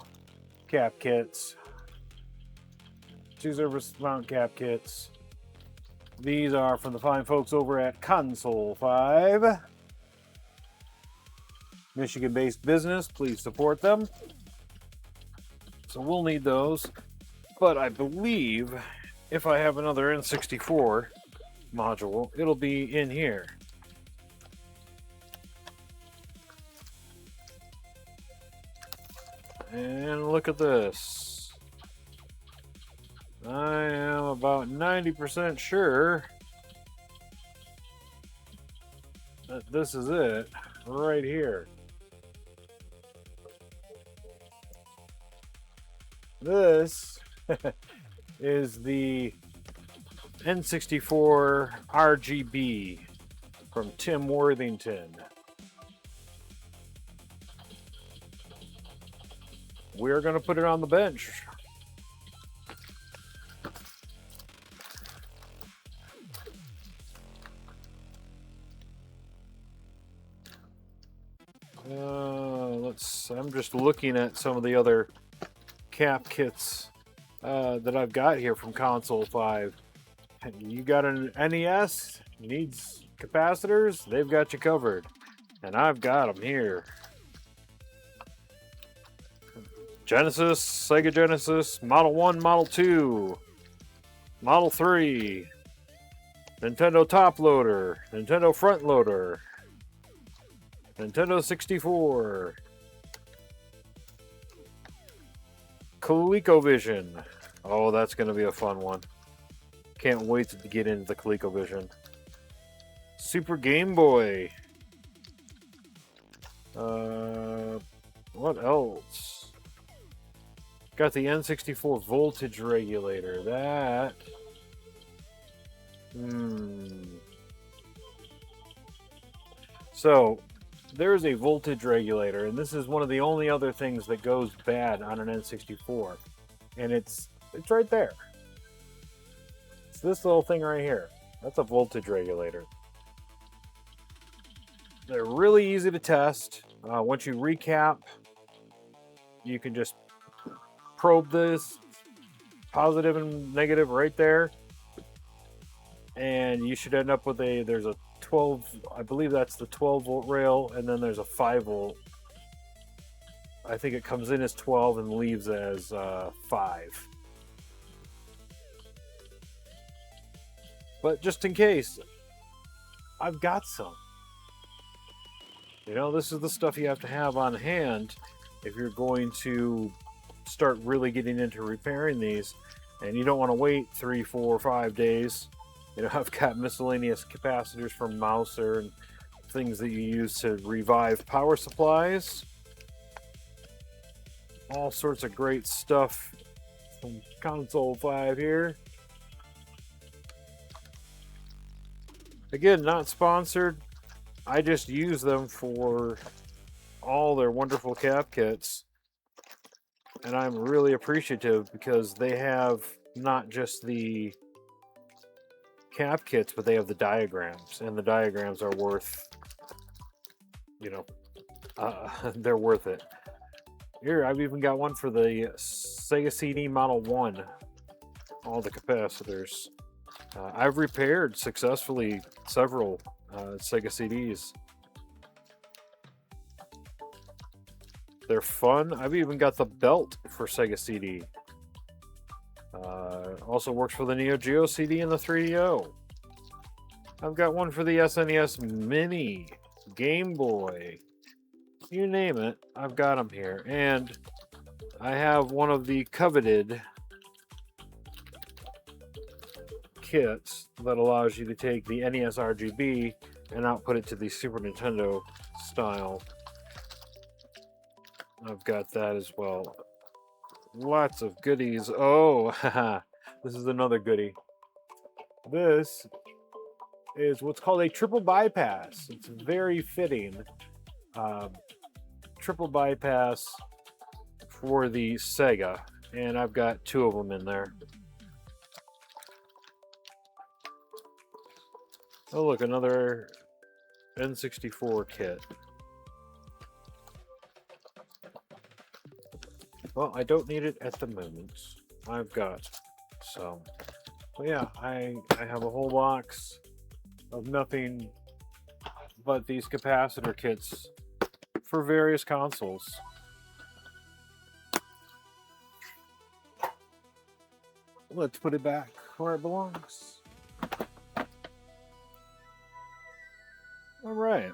cap kits. Two surface mount cap kits. These are from the fine folks over at Console 5. Michigan-based business, please support them. So we'll need those. But I believe if I have another N64 module, it'll be in here. And look at this. I am about 90% sure that this is it right here. This is the N64 RGB from Tim Worthington. We're going to put it on the bench. I'm just looking at some of the other cap kits that I've got here from Console 5. You got an NES, needs capacitors, they've got you covered. And I've got them here. Genesis, Sega Genesis, Model 1, Model 2, Model 3, Nintendo Top Loader, Nintendo Front Loader, Nintendo 64, ColecoVision. Oh, that's going to be a fun one. Can't wait to get into the ColecoVision. Super Game Boy. What else? Got the N64 voltage regulator. That. So, there's a voltage regulator, and this is one of the only other things that goes bad on an N64. And it's right there. It's this little thing right here. That's a voltage regulator. They're really easy to test. Once you recap, you can just probe this positive and negative right there, and you should end up with there's a 12, I believe that's the 12 volt rail, and then there's a 5 volt. I think it comes in as 12 and leaves as 5. But just in case, I've got some. You know, this is the stuff you have to have on hand if you're going to start really getting into repairing these, and you don't want to wait 3, 4, 5 days. You know, I've got miscellaneous capacitors from Mouser and things that you use to revive power supplies. All sorts of great stuff from Console 5 here. Again, not sponsored. I just use them for all their wonderful cap kits. And I'm really appreciative because they have not just the cap kits, but they have the diagrams. And the diagrams are worth, you know, they're worth it. Here, I've even got one for the Sega CD Model 1. All the capacitors. I've repaired successfully several Sega CDs. They're fun. I've even got the belt for Sega CD. Also works for the Neo Geo CD and the 3DO. I've got one for the SNES Mini, Game Boy. You name it, I've got them here. And I have one of the coveted kits that allows you to take the NES RGB and output it to the Super Nintendo style. I've got that as well. Lots of goodies. Oh, haha, this is another goodie. This is what's called a triple bypass. It's very fitting. Triple bypass for the Sega, and I've got 2 of them in there. Oh, look, another N64 kit. Well, I don't need it at the moment. I've got some. But yeah, I have a whole box of nothing but these capacitor kits for various consoles. Let's put it back where it belongs. All right.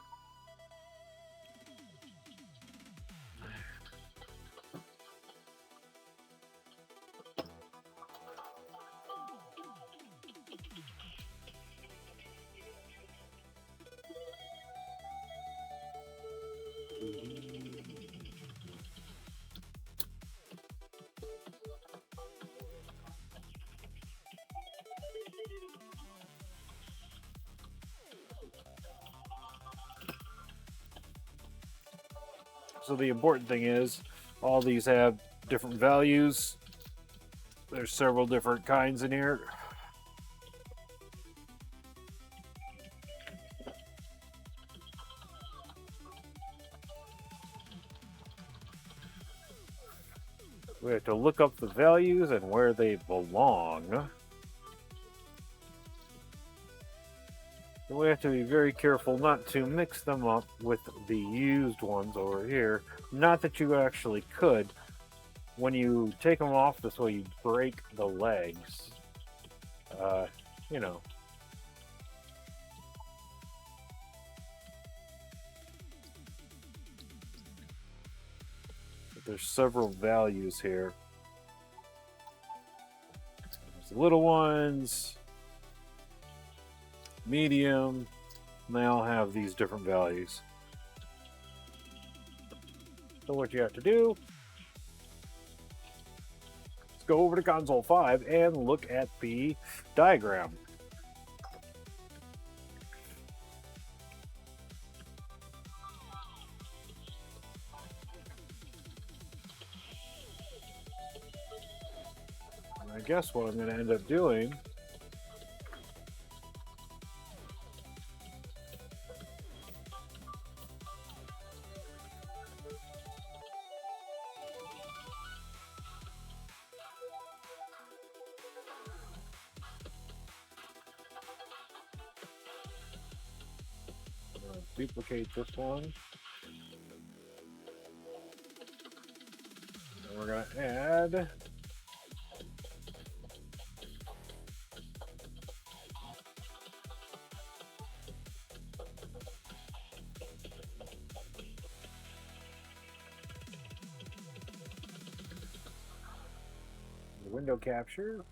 So the important thing is all these have different values. There's several different kinds in here. We have to look up the values and where they belong. And we have to be very careful not to mix them up with the used ones over here. Not that you actually could. When you take them off this way, you break the legs. You know. But there's several values here. There's the little ones, medium, and they all have these different values. So what you have to do is go over to Console 5 and look at the diagram. And I guess what I'm going to end up doing duplicate this one. And we're going to add window capture.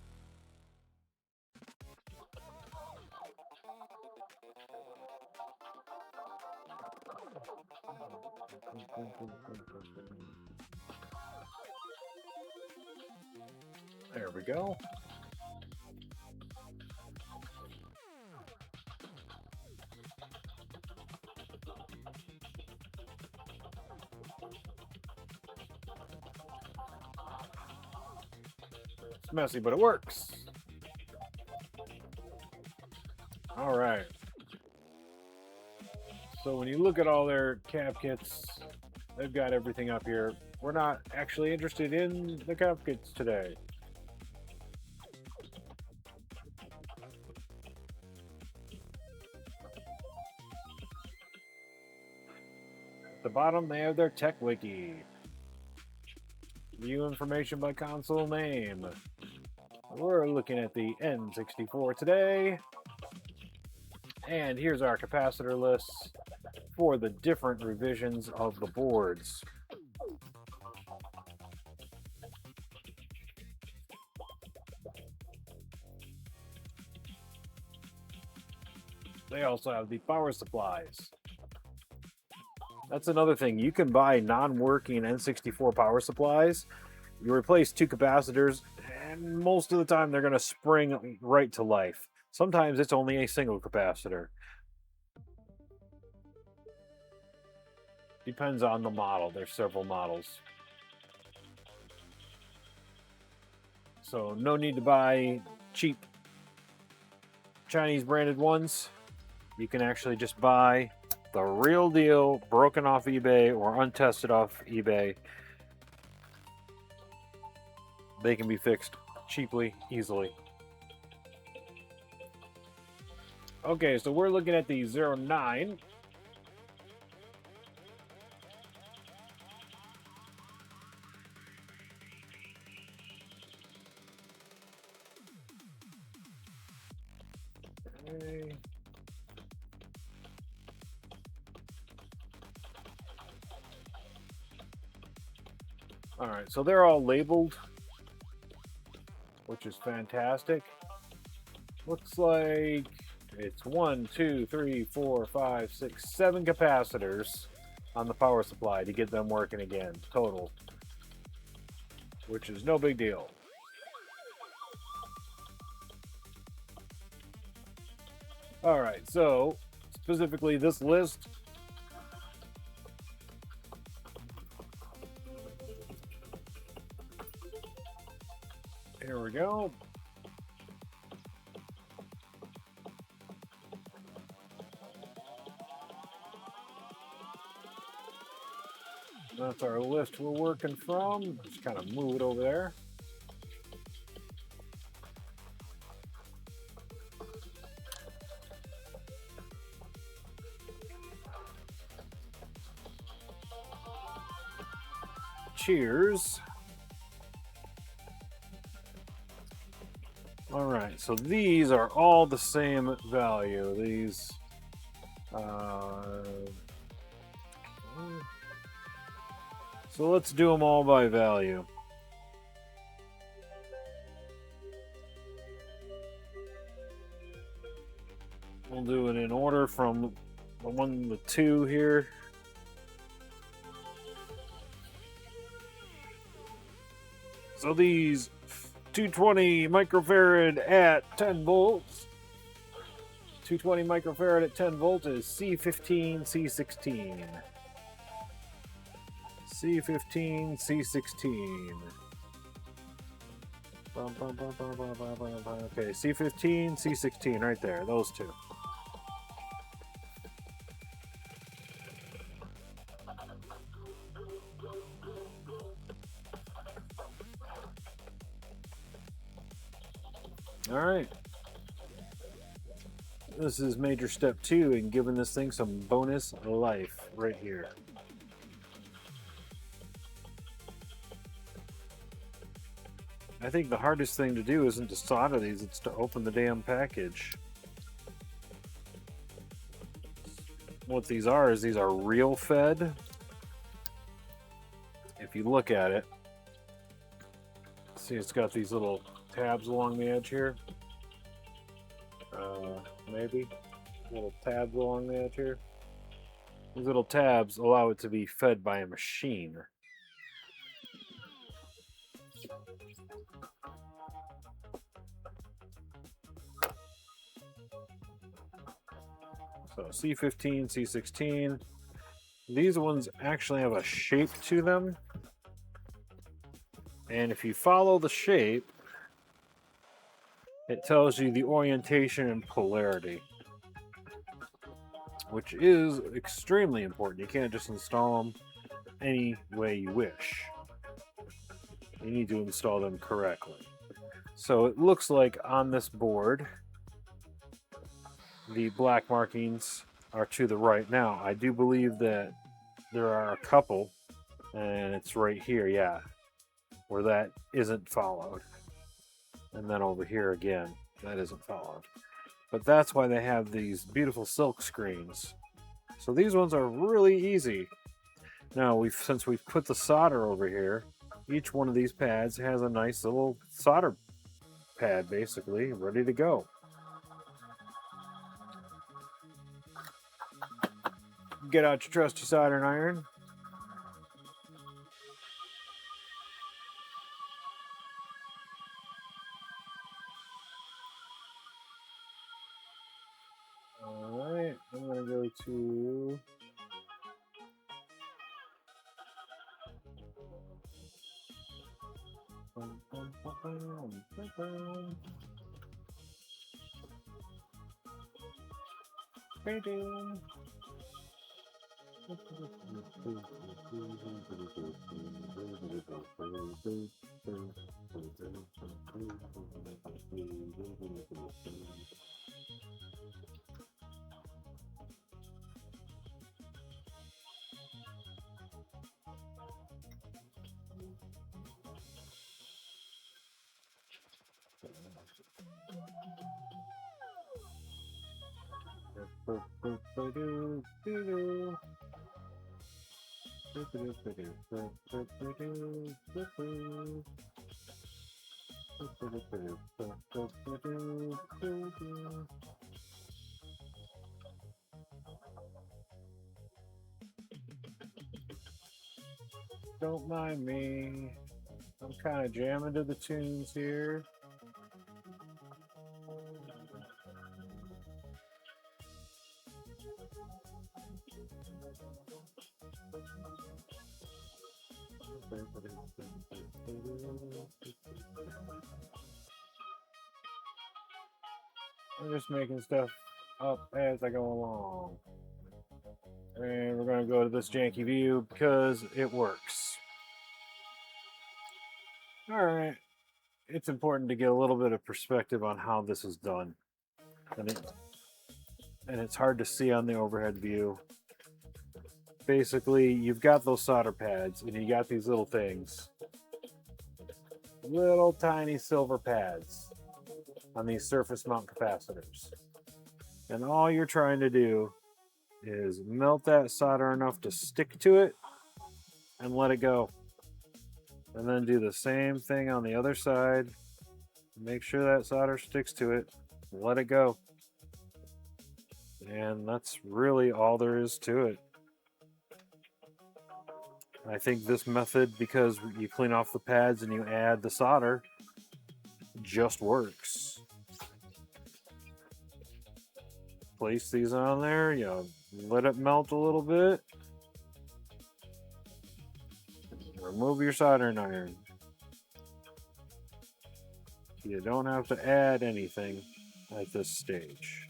There we go. It's messy, but it works. All right. So when you look at all their cap kits, they've got everything up here. We're not actually interested in the cap kits today. At the bottom, they have their tech wiki. View information by console name. We're looking at the N64 today. And here's our capacitor lists for the different revisions of the boards. They also have the power supplies. That's another thing. You can buy non-working N64 power supplies. You replace two capacitors, and most of the time they're going to spring right to life. Sometimes it's only a single capacitor. Depends on the model. There's several models. So no need to buy cheap Chinese branded ones. You can actually just buy the real deal, broken off eBay or untested off eBay. They can be fixed cheaply, easily. Okay, so we're looking at the 09. Okay. All right, so they're all labeled, which is fantastic. Looks like it's 1, 2, 3, 4, 5, 6, 7 capacitors on the power supply to get them working again, total, which is no big deal. All right, so specifically this list, here we go. That's our list we're working from. Just kind of move it over there. Cheers. All right, so these are all the same value. These, so let's do them all by value. We'll do it in order from the 1 to 2 here. So these 220 microfarad at 10 volts. 220 microfarad at 10 volts is C15, C16. C15, C16. Okay, C15, C16 right there, those two. All right. This is major step 2 in giving this thing some bonus life right here. I think the hardest thing to do isn't to solder these, it's to open the damn package. What these are is these are real fed. If you look at it, See, it's got these little tabs along the edge here. Maybe little tabs along the edge here. These little tabs allow it to be fed by a machine. So C15, C16. These ones actually have a shape to them. And if you follow the shape, it tells you the orientation and polarity, which is extremely important. You can't just install them any way you wish. You need to install them correctly. So it looks like on this board, the black markings are to the right. Now, I do believe that there are a couple, and it's right here, yeah, where that isn't followed. And then over here again, that isn't followed. But that's why they have these beautiful silk screens. So these ones are really easy. Now, since we've put the solder over here, each one of these pads has a nice little solder pad, basically, ready to go. Get out your trusty soldering iron. Alright, I'm going to go to... Don't mind me. I'm kind of jamming to the tunes here. I'm just making stuff up as I go along. And we're going to go to this janky view because it works. Alright. It's important to get a little bit of perspective on how this is done. And it's hard to see on the overhead view. Basically, you've got those solder pads and you got these little things. Little tiny silver pads on these surface mount capacitors. And all you're trying to do is melt that solder enough to stick to it and let it go. And then do the same thing on the other side. Make sure that solder sticks to it. Let it go. And that's really all there is to it. I think this method, because you clean off the pads and you add the solder, just works. Place these on there, you let it melt a little bit. Remove your soldering iron. You don't have to add anything at this stage.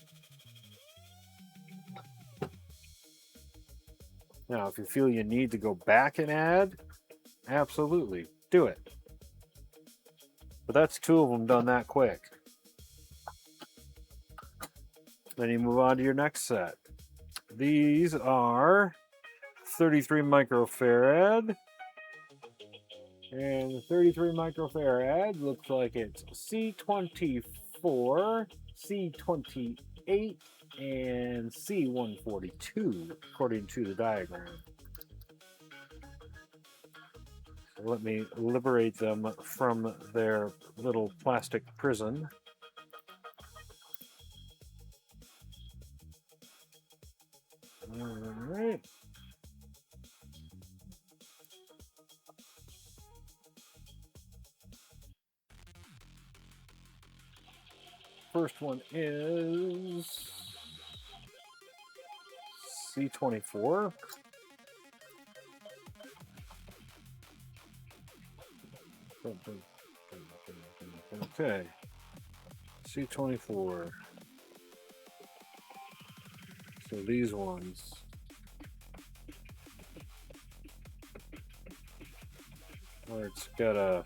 Now, if you feel you need to go back and add, absolutely, do it. But that's two of them done that quick. Then you move on to your next set. These are 33 microfarad. And the 33 microfarad looks like it's C24, C28, and C142, according to the diagram. let me liberate them from their little plastic prison. All right. First one is C24. Okay. C24. So these ones. Or it's got a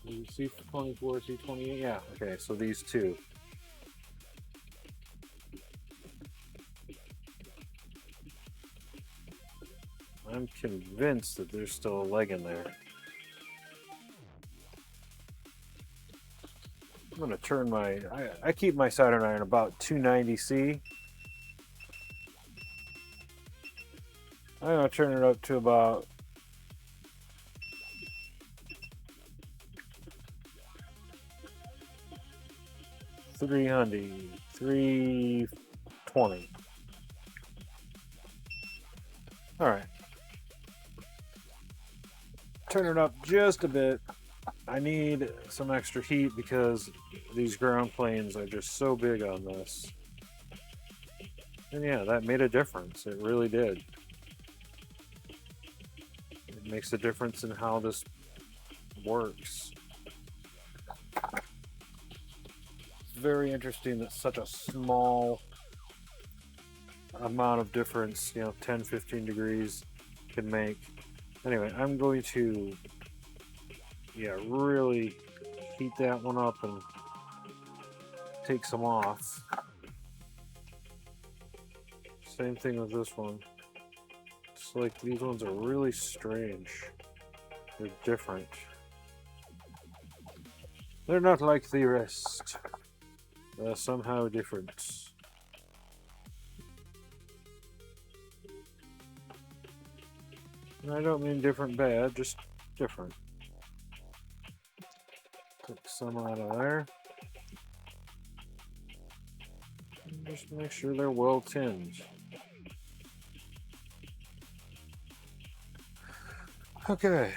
C24, C28. Yeah. Okay. So these two. I'm convinced that there's still a leg in there. I'm gonna turn my. I keep my soldering iron about 290C. I'm gonna turn it up to about 320. All right. Turn it up just a bit. I need some extra heat because these ground planes are just so big on this. And yeah, that made a difference. It really did. It makes a difference in how this works. It's very interesting that such a small amount of difference, 10, 15 degrees can make. Anyway, I'm going to really heat that one up and take some off. Same thing with this one. It's like these ones are really strange. They're different. They're not like the rest. They're somehow different. And I don't mean different bad, just different. Take some out of there. And just make sure they're well tinned. Okay.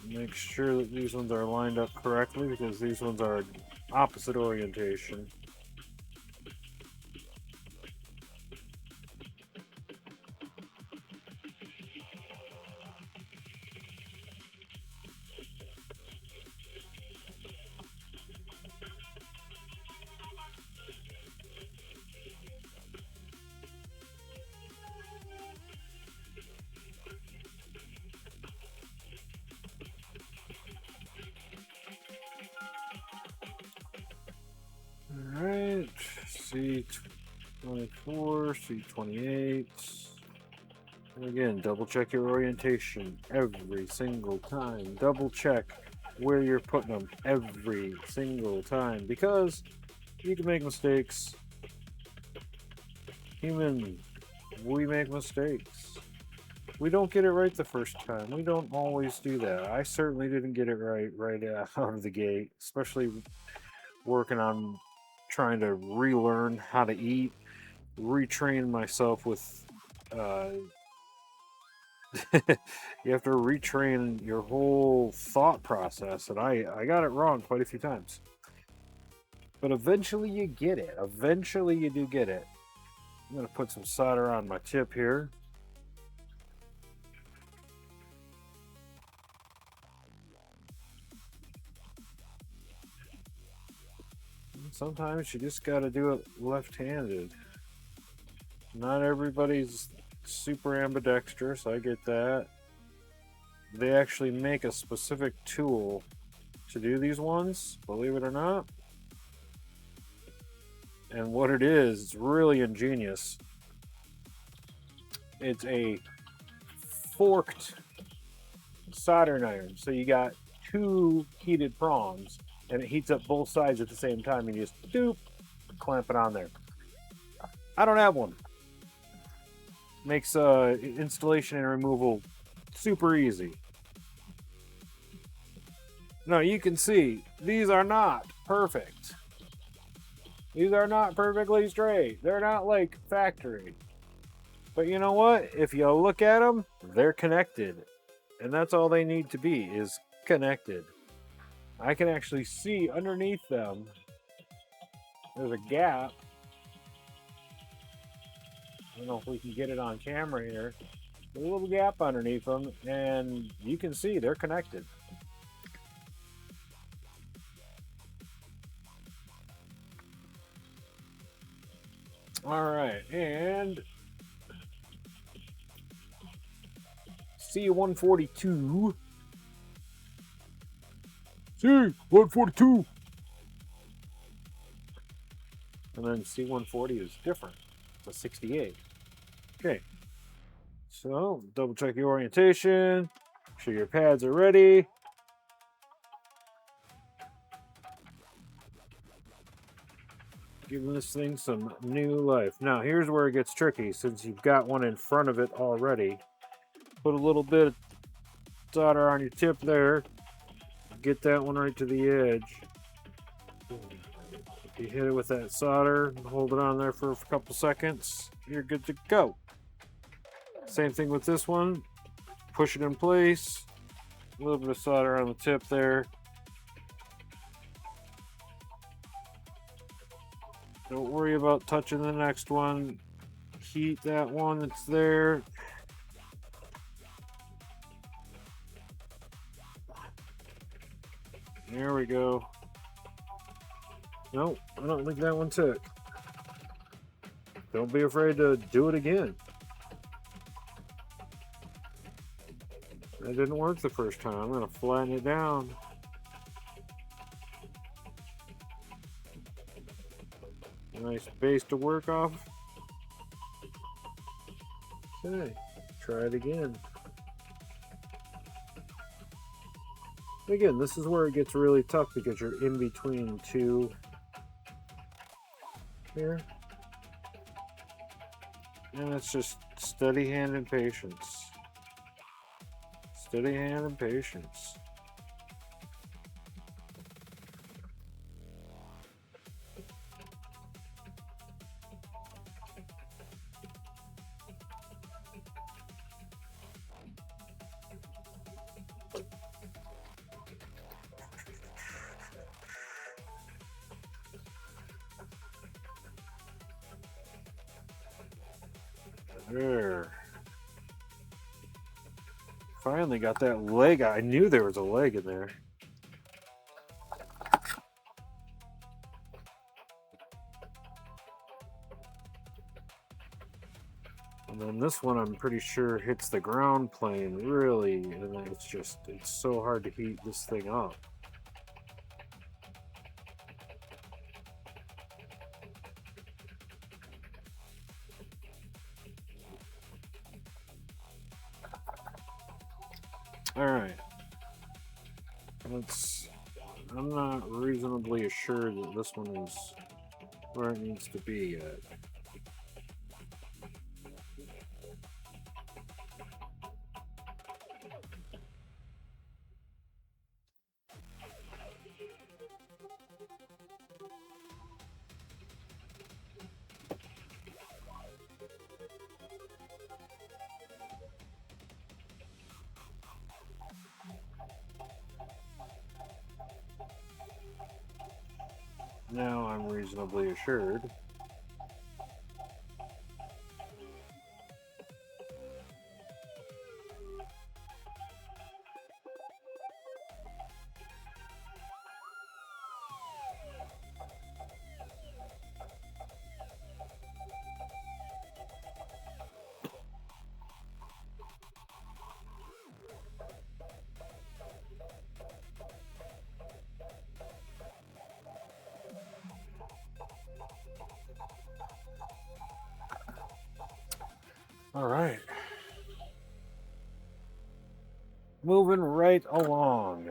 Make sure that these ones are lined up correctly because these ones are opposite orientation. Alright, C24, C28. And again, double check your orientation every single time. Double check where you're putting them every single time because you can make mistakes. Human, we make mistakes. We don't get it right the first time. We don't always do that. I certainly didn't get it right out of the gate, especially working on trying to relearn how to eat, retrain myself with you have to retrain your whole thought process, and I got it wrong quite a few times. But eventually you get it. Eventually you do get it. I'm going to put some solder on my tip here. Sometimes you just got to do it left-handed. Not everybody's super ambidextrous, I get that. They actually make a specific tool to do these ones, believe it or not. And what it is, it's really ingenious. It's a forked soldering iron. So you got two heated prongs, and it heats up both sides at the same time, and you just doop, clamp it on there. I don't have one. Makes installation and removal Super easy. Now you can see these are not perfect. These are not perfectly straight. They're not like factory. But you know what? If you look at them, they're connected. And that's all they need to be, is connected. I can actually see underneath them, there's a gap. I don't know if we can get it on camera here. There's a little gap underneath them, and you can see they're connected. All right, and C142. C142. And then C140 is different. It's a 68. Okay. So, double check your orientation. Make sure your pads are ready. Giving this thing some new life. Now, here's where it gets tricky. Since you've got one in front of it already, put a little bit of solder on your tip there. Get that one right to the edge. If you hit it with that solder, hold it on there for a couple seconds, you're good to go. Same thing with this one. Push it in place. A little bit of solder on the tip there. Don't worry about touching the next one. Heat that one that's there. There we go. Nope, I don't think that one took. Don't be afraid to do it again. That didn't work the first time. I'm going to flatten it down. Nice base to work off. Okay, try it again. Again, this is where it gets really tough because you're in between two here. And it's just steady hand and patience. Steady hand and patience. There. Finally got that leg. I knew there was a leg in there. And then this one I'm pretty sure hits the ground plane really, and it's so hard to heat this thing up. All right. I'm not reasonably assured that this one is where it needs to be yet. Now I'm reasonably assured. All right. Moving right along.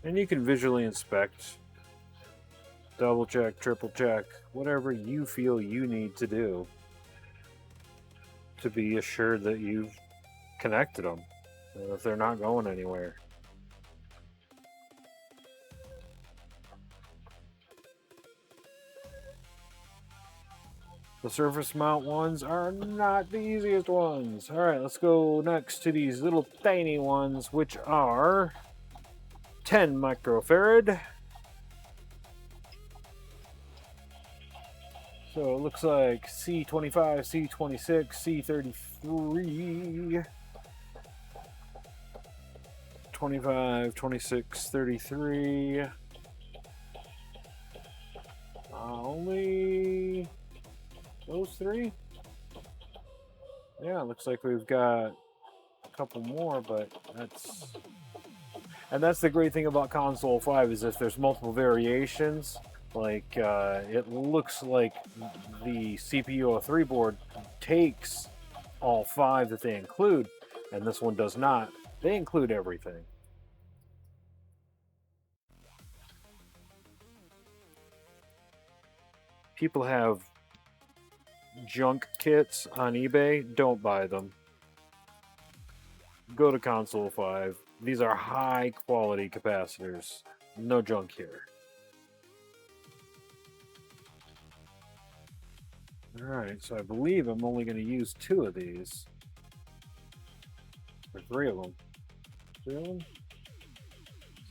And you can visually inspect, double check, triple check, whatever you feel you need to do. to be assured that you've connected them, if they're not going anywhere. The surface mount ones are not the easiest ones. All right, let's go next to these little tiny ones, which are 10 microfarad. So it looks like C25, C26, C33, 25, 26, 33. Only those three? Yeah, looks like we've got a couple more, but that's the great thing about console 5 is if there's multiple variations, like it looks like the CPU-03 board takes all 5 that they include, and this one does not. They include everything. People have junk kits on eBay. Don't buy them. Go to console 5. These are high quality capacitors. No junk here. Alright, so I believe I'm only going to use 2 of these. Or 3 of them. 3 of them?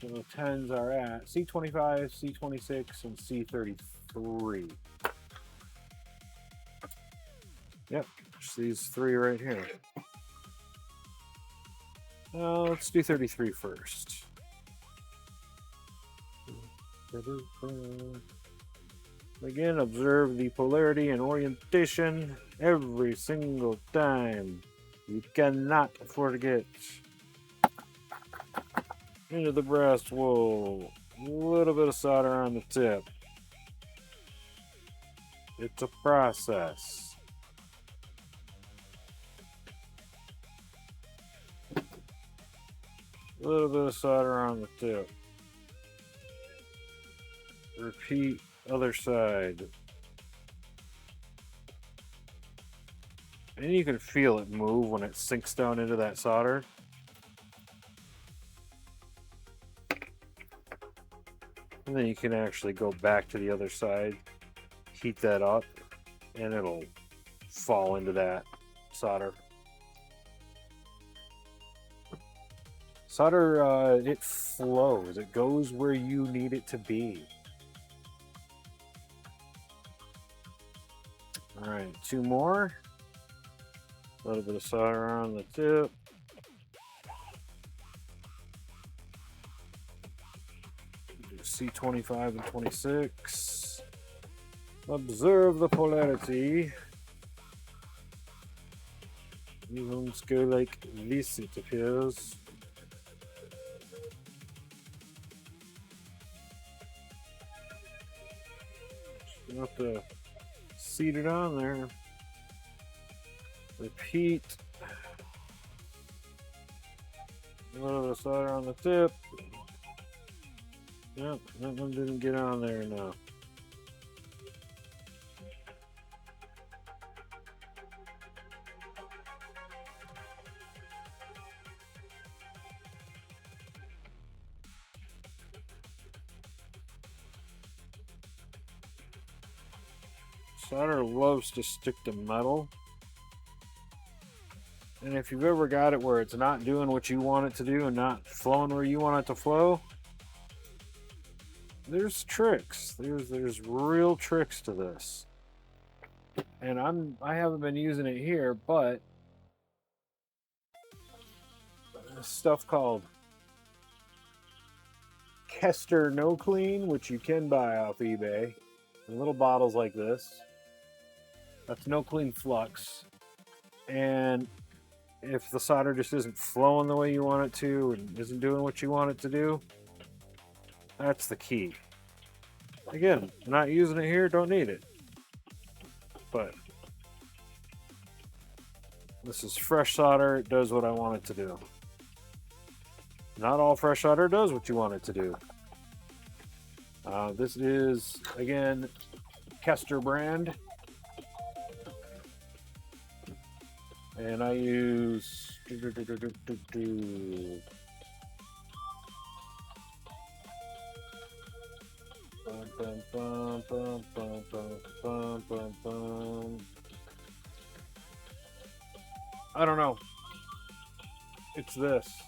So the 10s are at C25, C26, and C33. Yep, just these 3 right here. Let's do 33 first. Again, observe the polarity and orientation every single time. You cannot forget. Into the brass wool. A little bit of solder on the tip. It's a process. A little bit of solder on the tip. Repeat other side. And you can feel it move when it sinks down into that solder. And then you can actually go back to the other side, heat that up, and it'll fall into that solder. Solder, it flows. It goes where you need it to be. All right, 2 more. A little bit of solder on the tip. Do C25 and 26. Observe the polarity. These ones go like this, it appears. You have to seat it on there. Repeat. A little bit of solder on the tip. Yep, that one didn't get on there now. Solder loves to stick to metal. And if you've ever got it where it's not doing what you want it to do and not flowing where you want it to flow, there's tricks. There's real tricks to this. And I haven't been using it here, but stuff called Kester No Clean, which you can buy off eBay in little bottles like this. That's no clean flux. And if the solder just isn't flowing the way you want it to and isn't doing what you want it to do, that's the key. Again, not using it here, don't need it. But this is fresh solder, it does what I want it to do. Not all fresh solder does what you want it to do. This is, again, Kester brand. And I use I don't know. It's this.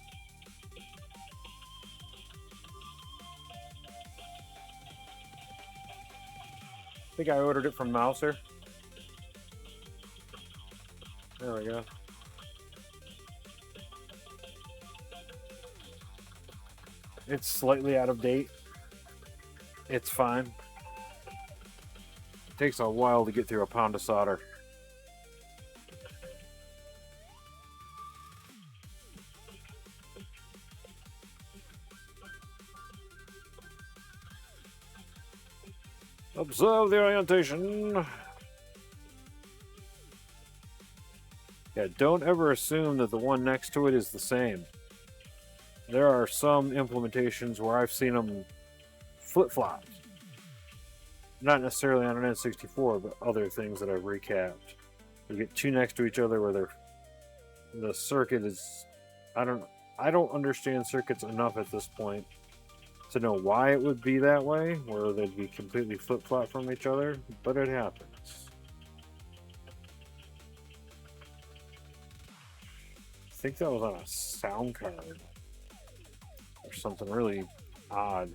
I think I ordered it from Mouser. There we go. It's slightly out of date. It's fine. It takes a while to get through a pound of solder. Observe the orientation. Yeah, don't ever assume that the one next to it is the same. There are some implementations where I've seen them flip-flop. Not necessarily on an N64, but other things that I've recapped. You get two next to each other where the circuit is... I don't understand circuits enough at this point to know why it would be that way, where they'd be completely flip-flop from each other, but it happens. I think that was on a sound card or something really odd.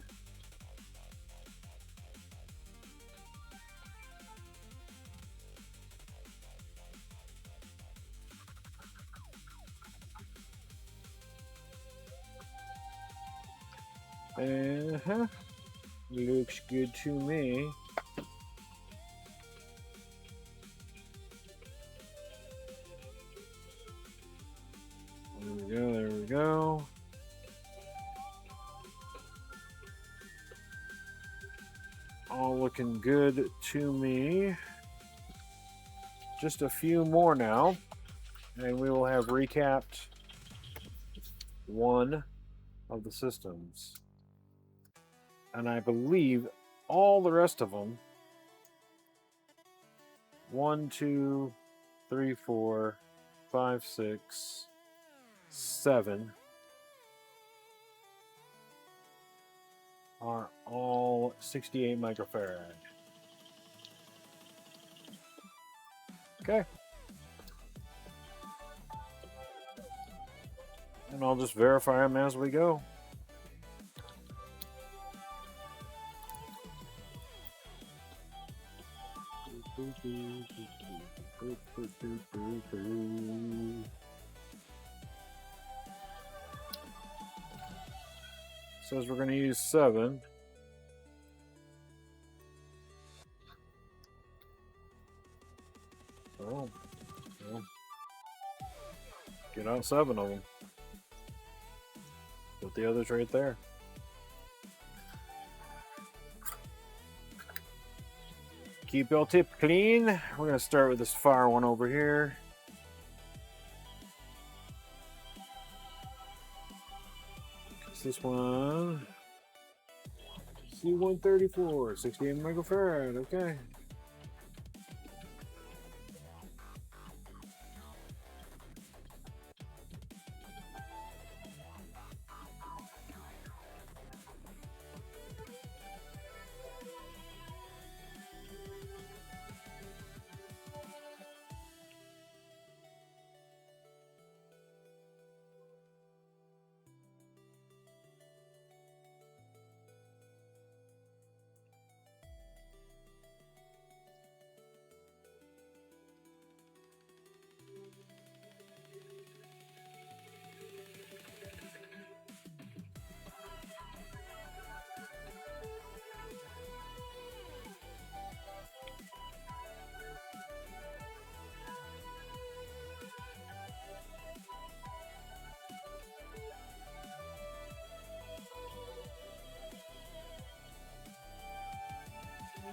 Looks good to me. There we go, there we go. All looking good to me. Just a few more now, and we will have recapped one of the systems. And I believe all the rest of them, 1, 2, 3, 4, 5, 6, 7, are all 68 microfarad. Okay. And I'll just verify them as we go. Says we're going to use 7. Oh, well, get out 7 of them. Put the others right there. Keep your tip clean. We're going to start with this far one over here. It's this one. C134, 68 microfarad. Okay.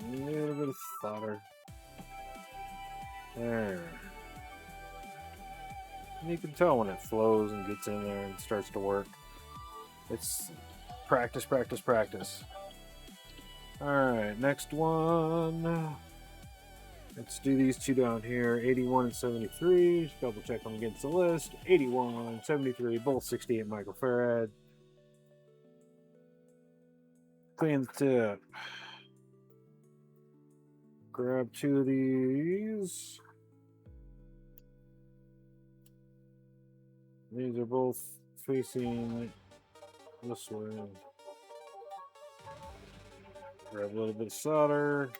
A little bit of solder. There. And you can tell when it flows and gets in there and starts to work. It's practice, practice, practice. Alright, next one. Let's do these two down here, 81 and 73. Just double check them against the list. 81, 73, both 68 microfarad. Clean the tip. Grab two of these. These are both facing this way. Grab a little bit of solder.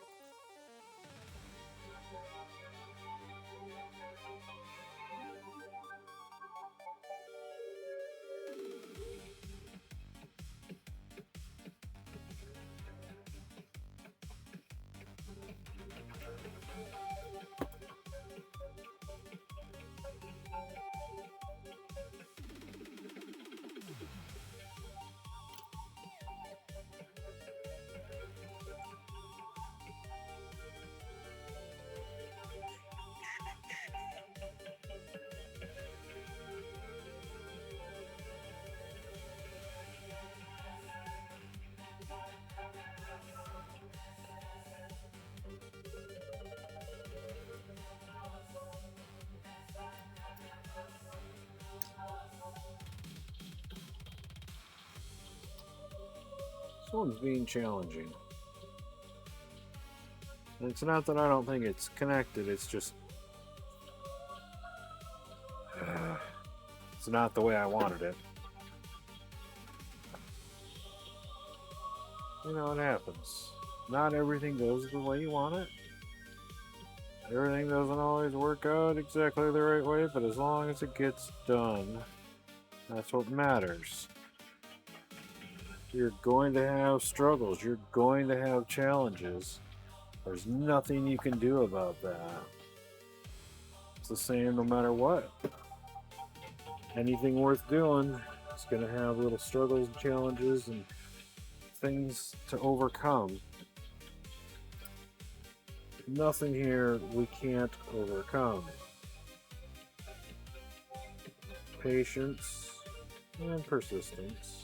This one's being challenging. And it's not that I don't think it's connected, it's just it's not the way I wanted it. You know, it happens. Not everything goes the way you want it. Everything doesn't always work out exactly the right way, but as long as it gets done, that's what matters. You're going to have struggles. You're going to have challenges. There's nothing you can do about that. It's the same no matter what. Anything worth doing is going to have little struggles and challenges and things to overcome. Nothing here we can't overcome. Patience and persistence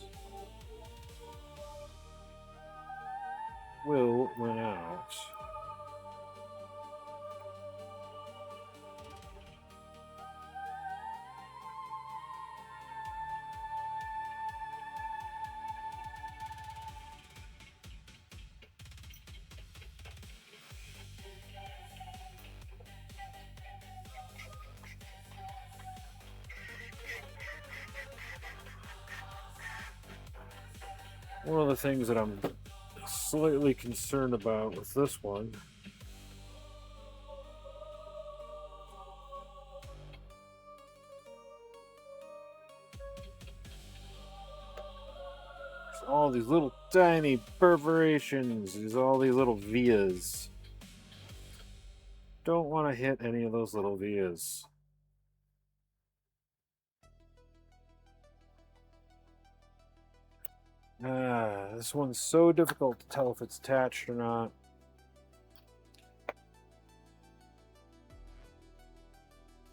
will win out. One of the things that I'm slightly concerned about with this one is all these little tiny perforations. There's all these little vias. Don't want to hit any of those little vias. This one's so difficult to tell if it's attached or not.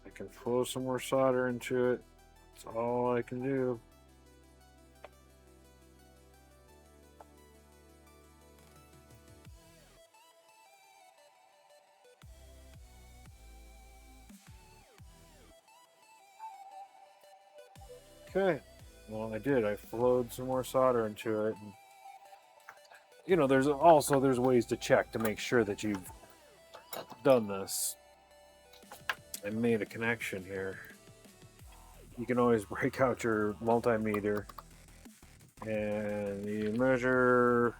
I can throw some more solder into it. That's all I can do. Okay. Well, I did. I flowed some more solder into it. And, you know, there's ways to check to make sure that you've done this and made a connection here. You can always break out your multimeter and you measure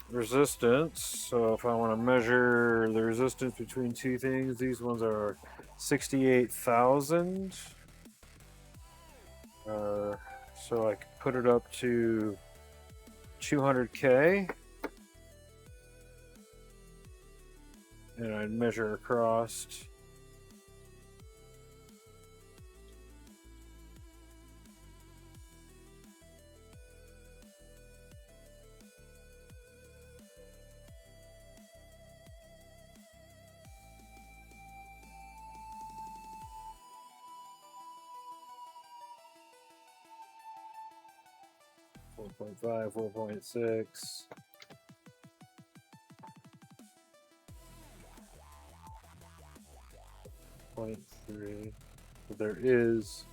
resistance. So if I want to measure the resistance between two things, these ones are 68,000. So I can put it up to 200K, and I'd measure across. .5, 4.6. 0.3. But there is.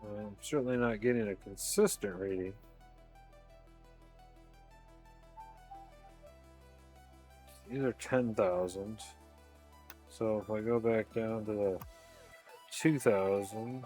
I'm certainly not getting a consistent reading. These are 10,000. So if I go back down to the 2,000,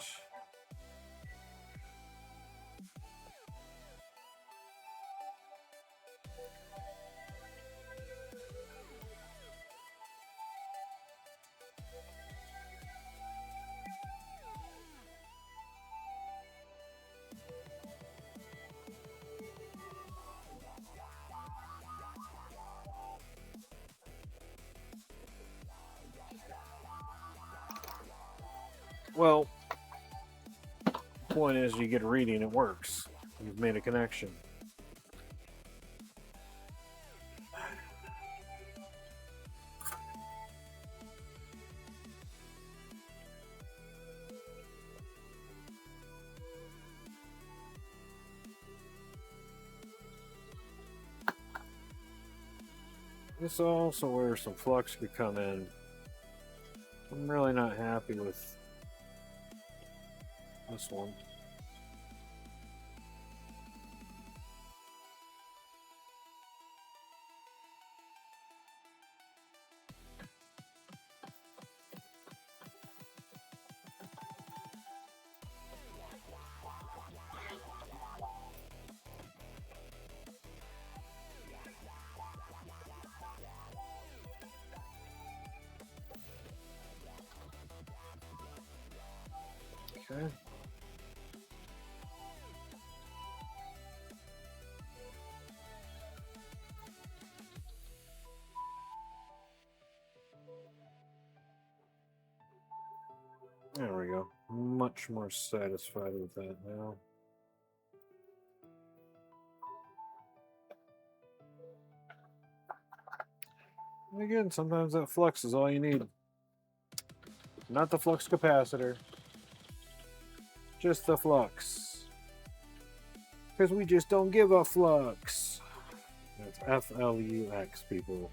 well, point is you get a reading, it works. You've made a connection. This is also where some flux could come in. I'm really not happy with this one. Okay. There we go. Much more satisfied with that now. And again, sometimes that flux is all you need. Not the flux capacitor. Just the flux. Because we just don't give a flux. That's F-L-U-X, people.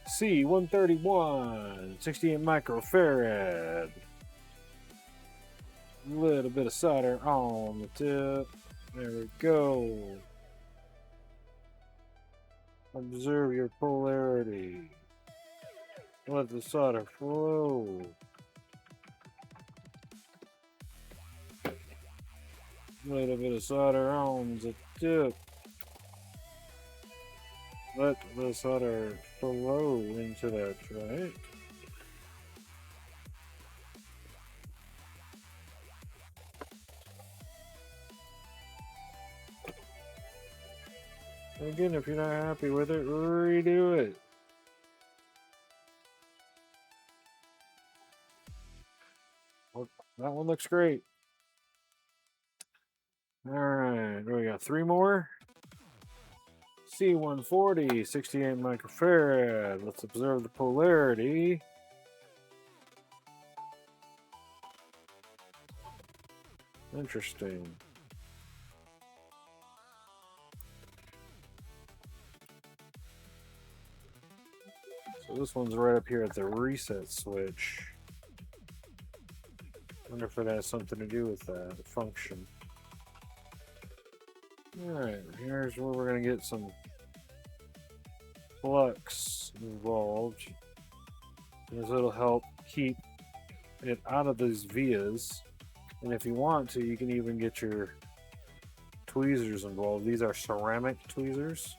C-131, 68 microfarad. A little bit of solder on the tip. There we go. Observe your polarity. Let the solder flow. A little bit of solder on the tip. Let the solder flow into that, right? Again, if you're not happy with it, redo it. Well, that one looks great. Alright, we got 3 more. C140, 68 microfarad. Let's observe the polarity. Interesting. So this one's right up here at the reset switch. I wonder if it has something to do with that function. Alright, here's where we're going to get some flux involved. Because it'll help keep it out of these vias. And if you want to, you can even get your tweezers involved. These are ceramic tweezers.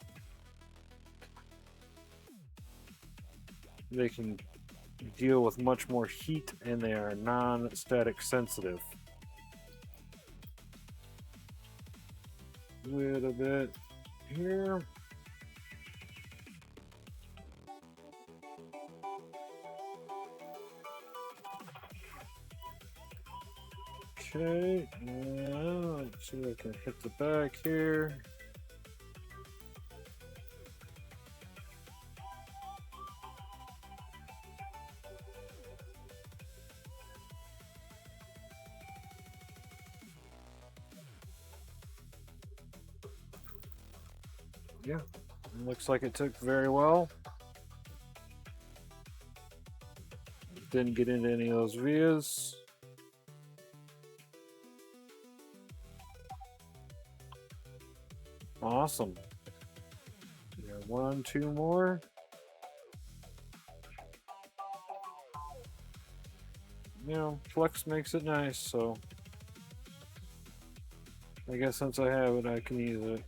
They can deal with much more heat and they are non-static sensitive. A little bit here. Okay, let's see if I can hit the back here. Yeah, looks like it took very well. Didn't get into any of those vias. Awesome. Yeah, 1, 2 more. You know, flux makes it nice, so I guess since I have it, I can use it.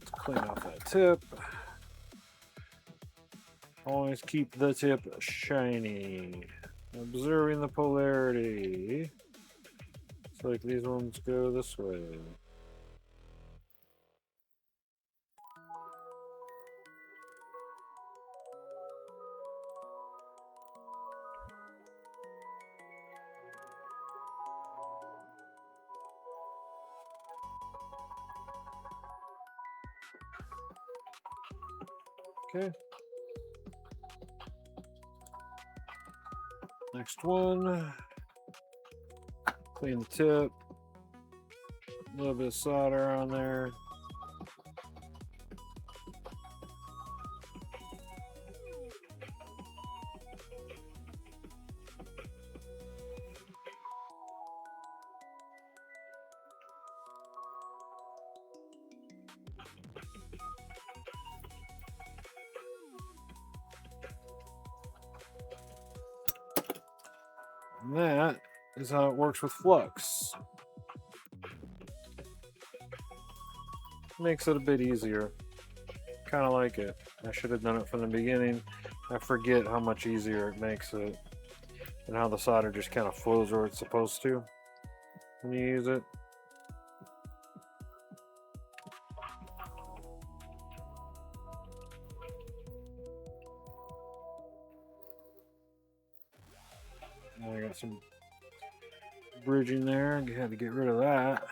Let's clean off that tip. Always keep the tip shiny. Observing the polarity. It's like these ones go this way. Okay. Next one. Clean the tip. A little bit of solder on there. And that is how it works with flux. Makes it a bit easier. Kind of like it. I should have done it from the beginning. I forget how much easier it makes it. And how the solder just kind of flows where it's supposed to when you use it. Now I got some bridging there. I had to get rid of that.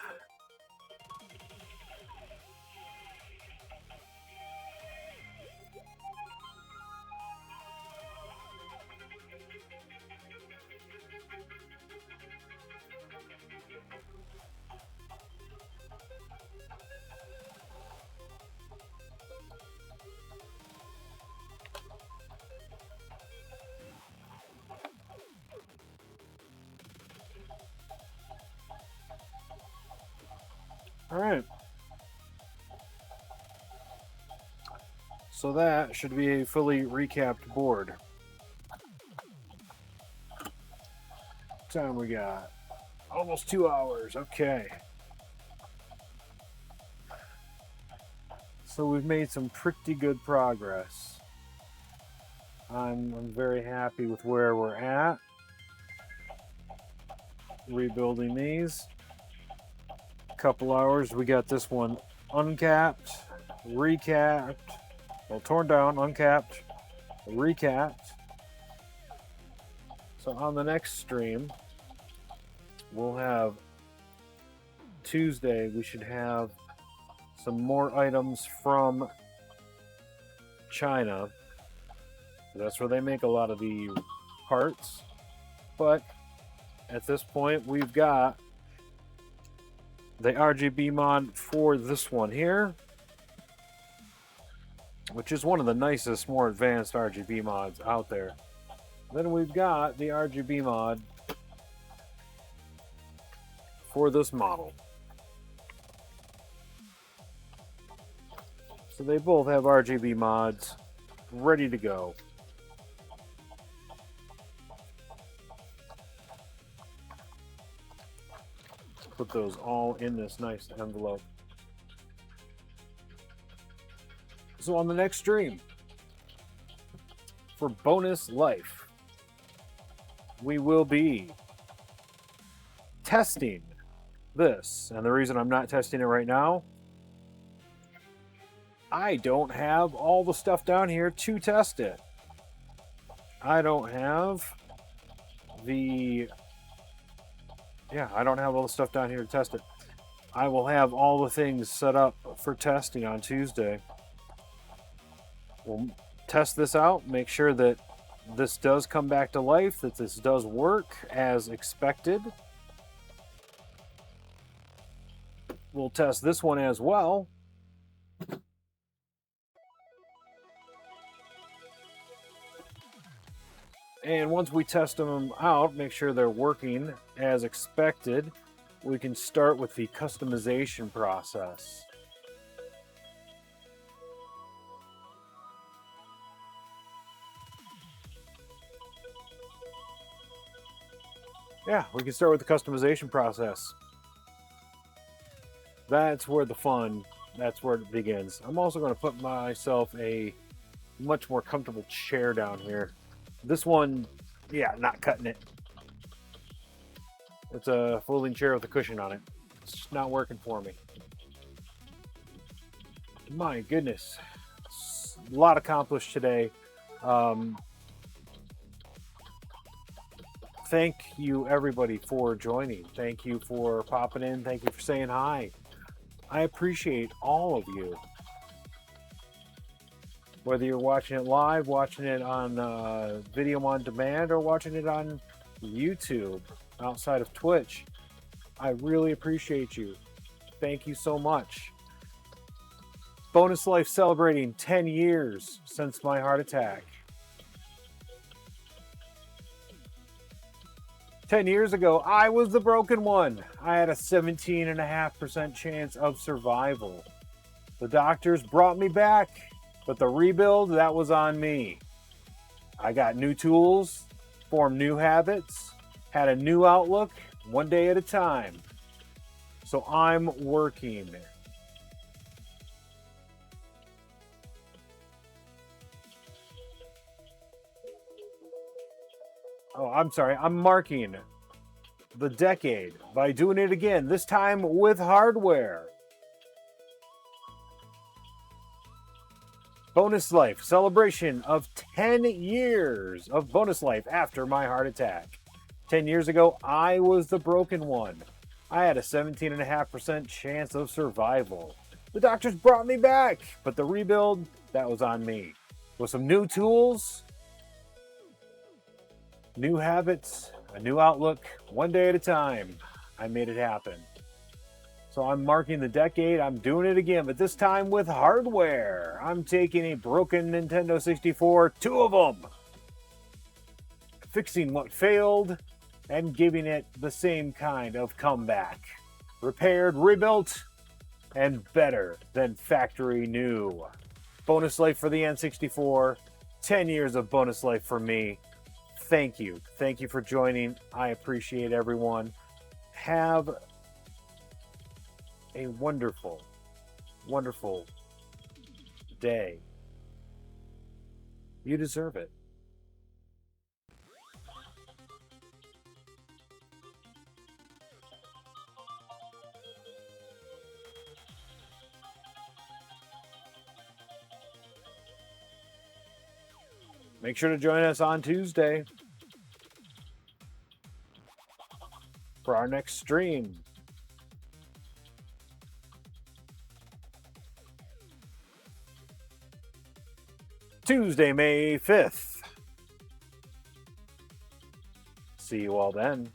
All right. So that should be a fully recapped board. What time we got? Almost 2 hours. Okay. So we've made some pretty good progress. I'm very happy with where we're at. Rebuilding these. Couple hours. We got this one uncapped, recapped, well, torn down, uncapped, recapped. So on the next stream, we'll have Tuesday. We should have some more items from China. That's where they make a lot of the parts. But at this point, we've got the RGB mod for this one here, which is one of the nicest, more advanced RGB mods out there. Then we've got the RGB mod for this model. So they both have RGB mods ready to go. Put those all in this nice envelope. So on the next stream, for bonus life, we will be testing this. And the reason I'm not testing it right now, I don't have all the stuff down here to test it. I don't have the... Yeah, I don't have all the stuff down here to test it. I will have all the things set up for testing on Tuesday. We'll test this out, make sure that this does come back to life, that this does work as expected. We'll test this one as well. And once we test them out, make sure they're working as expected, we can start with the customization process. Yeah, we can start with the customization process. That's where the fun, that's where it begins. I'm also going to put myself a much more comfortable chair down here. This one, yeah, not cutting it. It's a folding chair with a cushion on it. It's just not working for me. My goodness. A lot accomplished today. Thank you, everybody, for joining. Thank you for popping in. Thank you for saying hi. I appreciate all of you. Whether you're watching it live, watching it on video on demand, or watching it on YouTube outside of Twitch, I really appreciate you. Thank you so much. Bonus Life celebrating 10 years since my heart attack. 10 years ago, I was the broken one. I had a 17.5% chance of survival. The doctors brought me back, but the rebuild, that was on me. I got new tools, formed new habits, had a new outlook, one day at a time. So I'm working. Oh, I'm sorry. I'm marking the decade by doing it again, this time with hardware. Bonus Life, celebration of 10 years of Bonus Life after my heart attack. 10 years ago, I was the broken one. I had a 17.5% chance of survival. The doctors brought me back, but the rebuild, that was on me. With some new tools, new habits, a new outlook, one day at a time, I made it happen. So I'm marking the decade, I'm doing it again, but this time with hardware. I'm taking a broken Nintendo 64, two of them, fixing what failed, and giving it the same kind of comeback. Repaired, rebuilt, and better than factory new. Bonus Life for the N64, 10 years of Bonus Life for me. Thank you. Thank you for joining. I appreciate everyone. Have a wonderful, wonderful day. You deserve it. Make sure to join us on Tuesday for our next stream. Tuesday, May 5th. See you all then.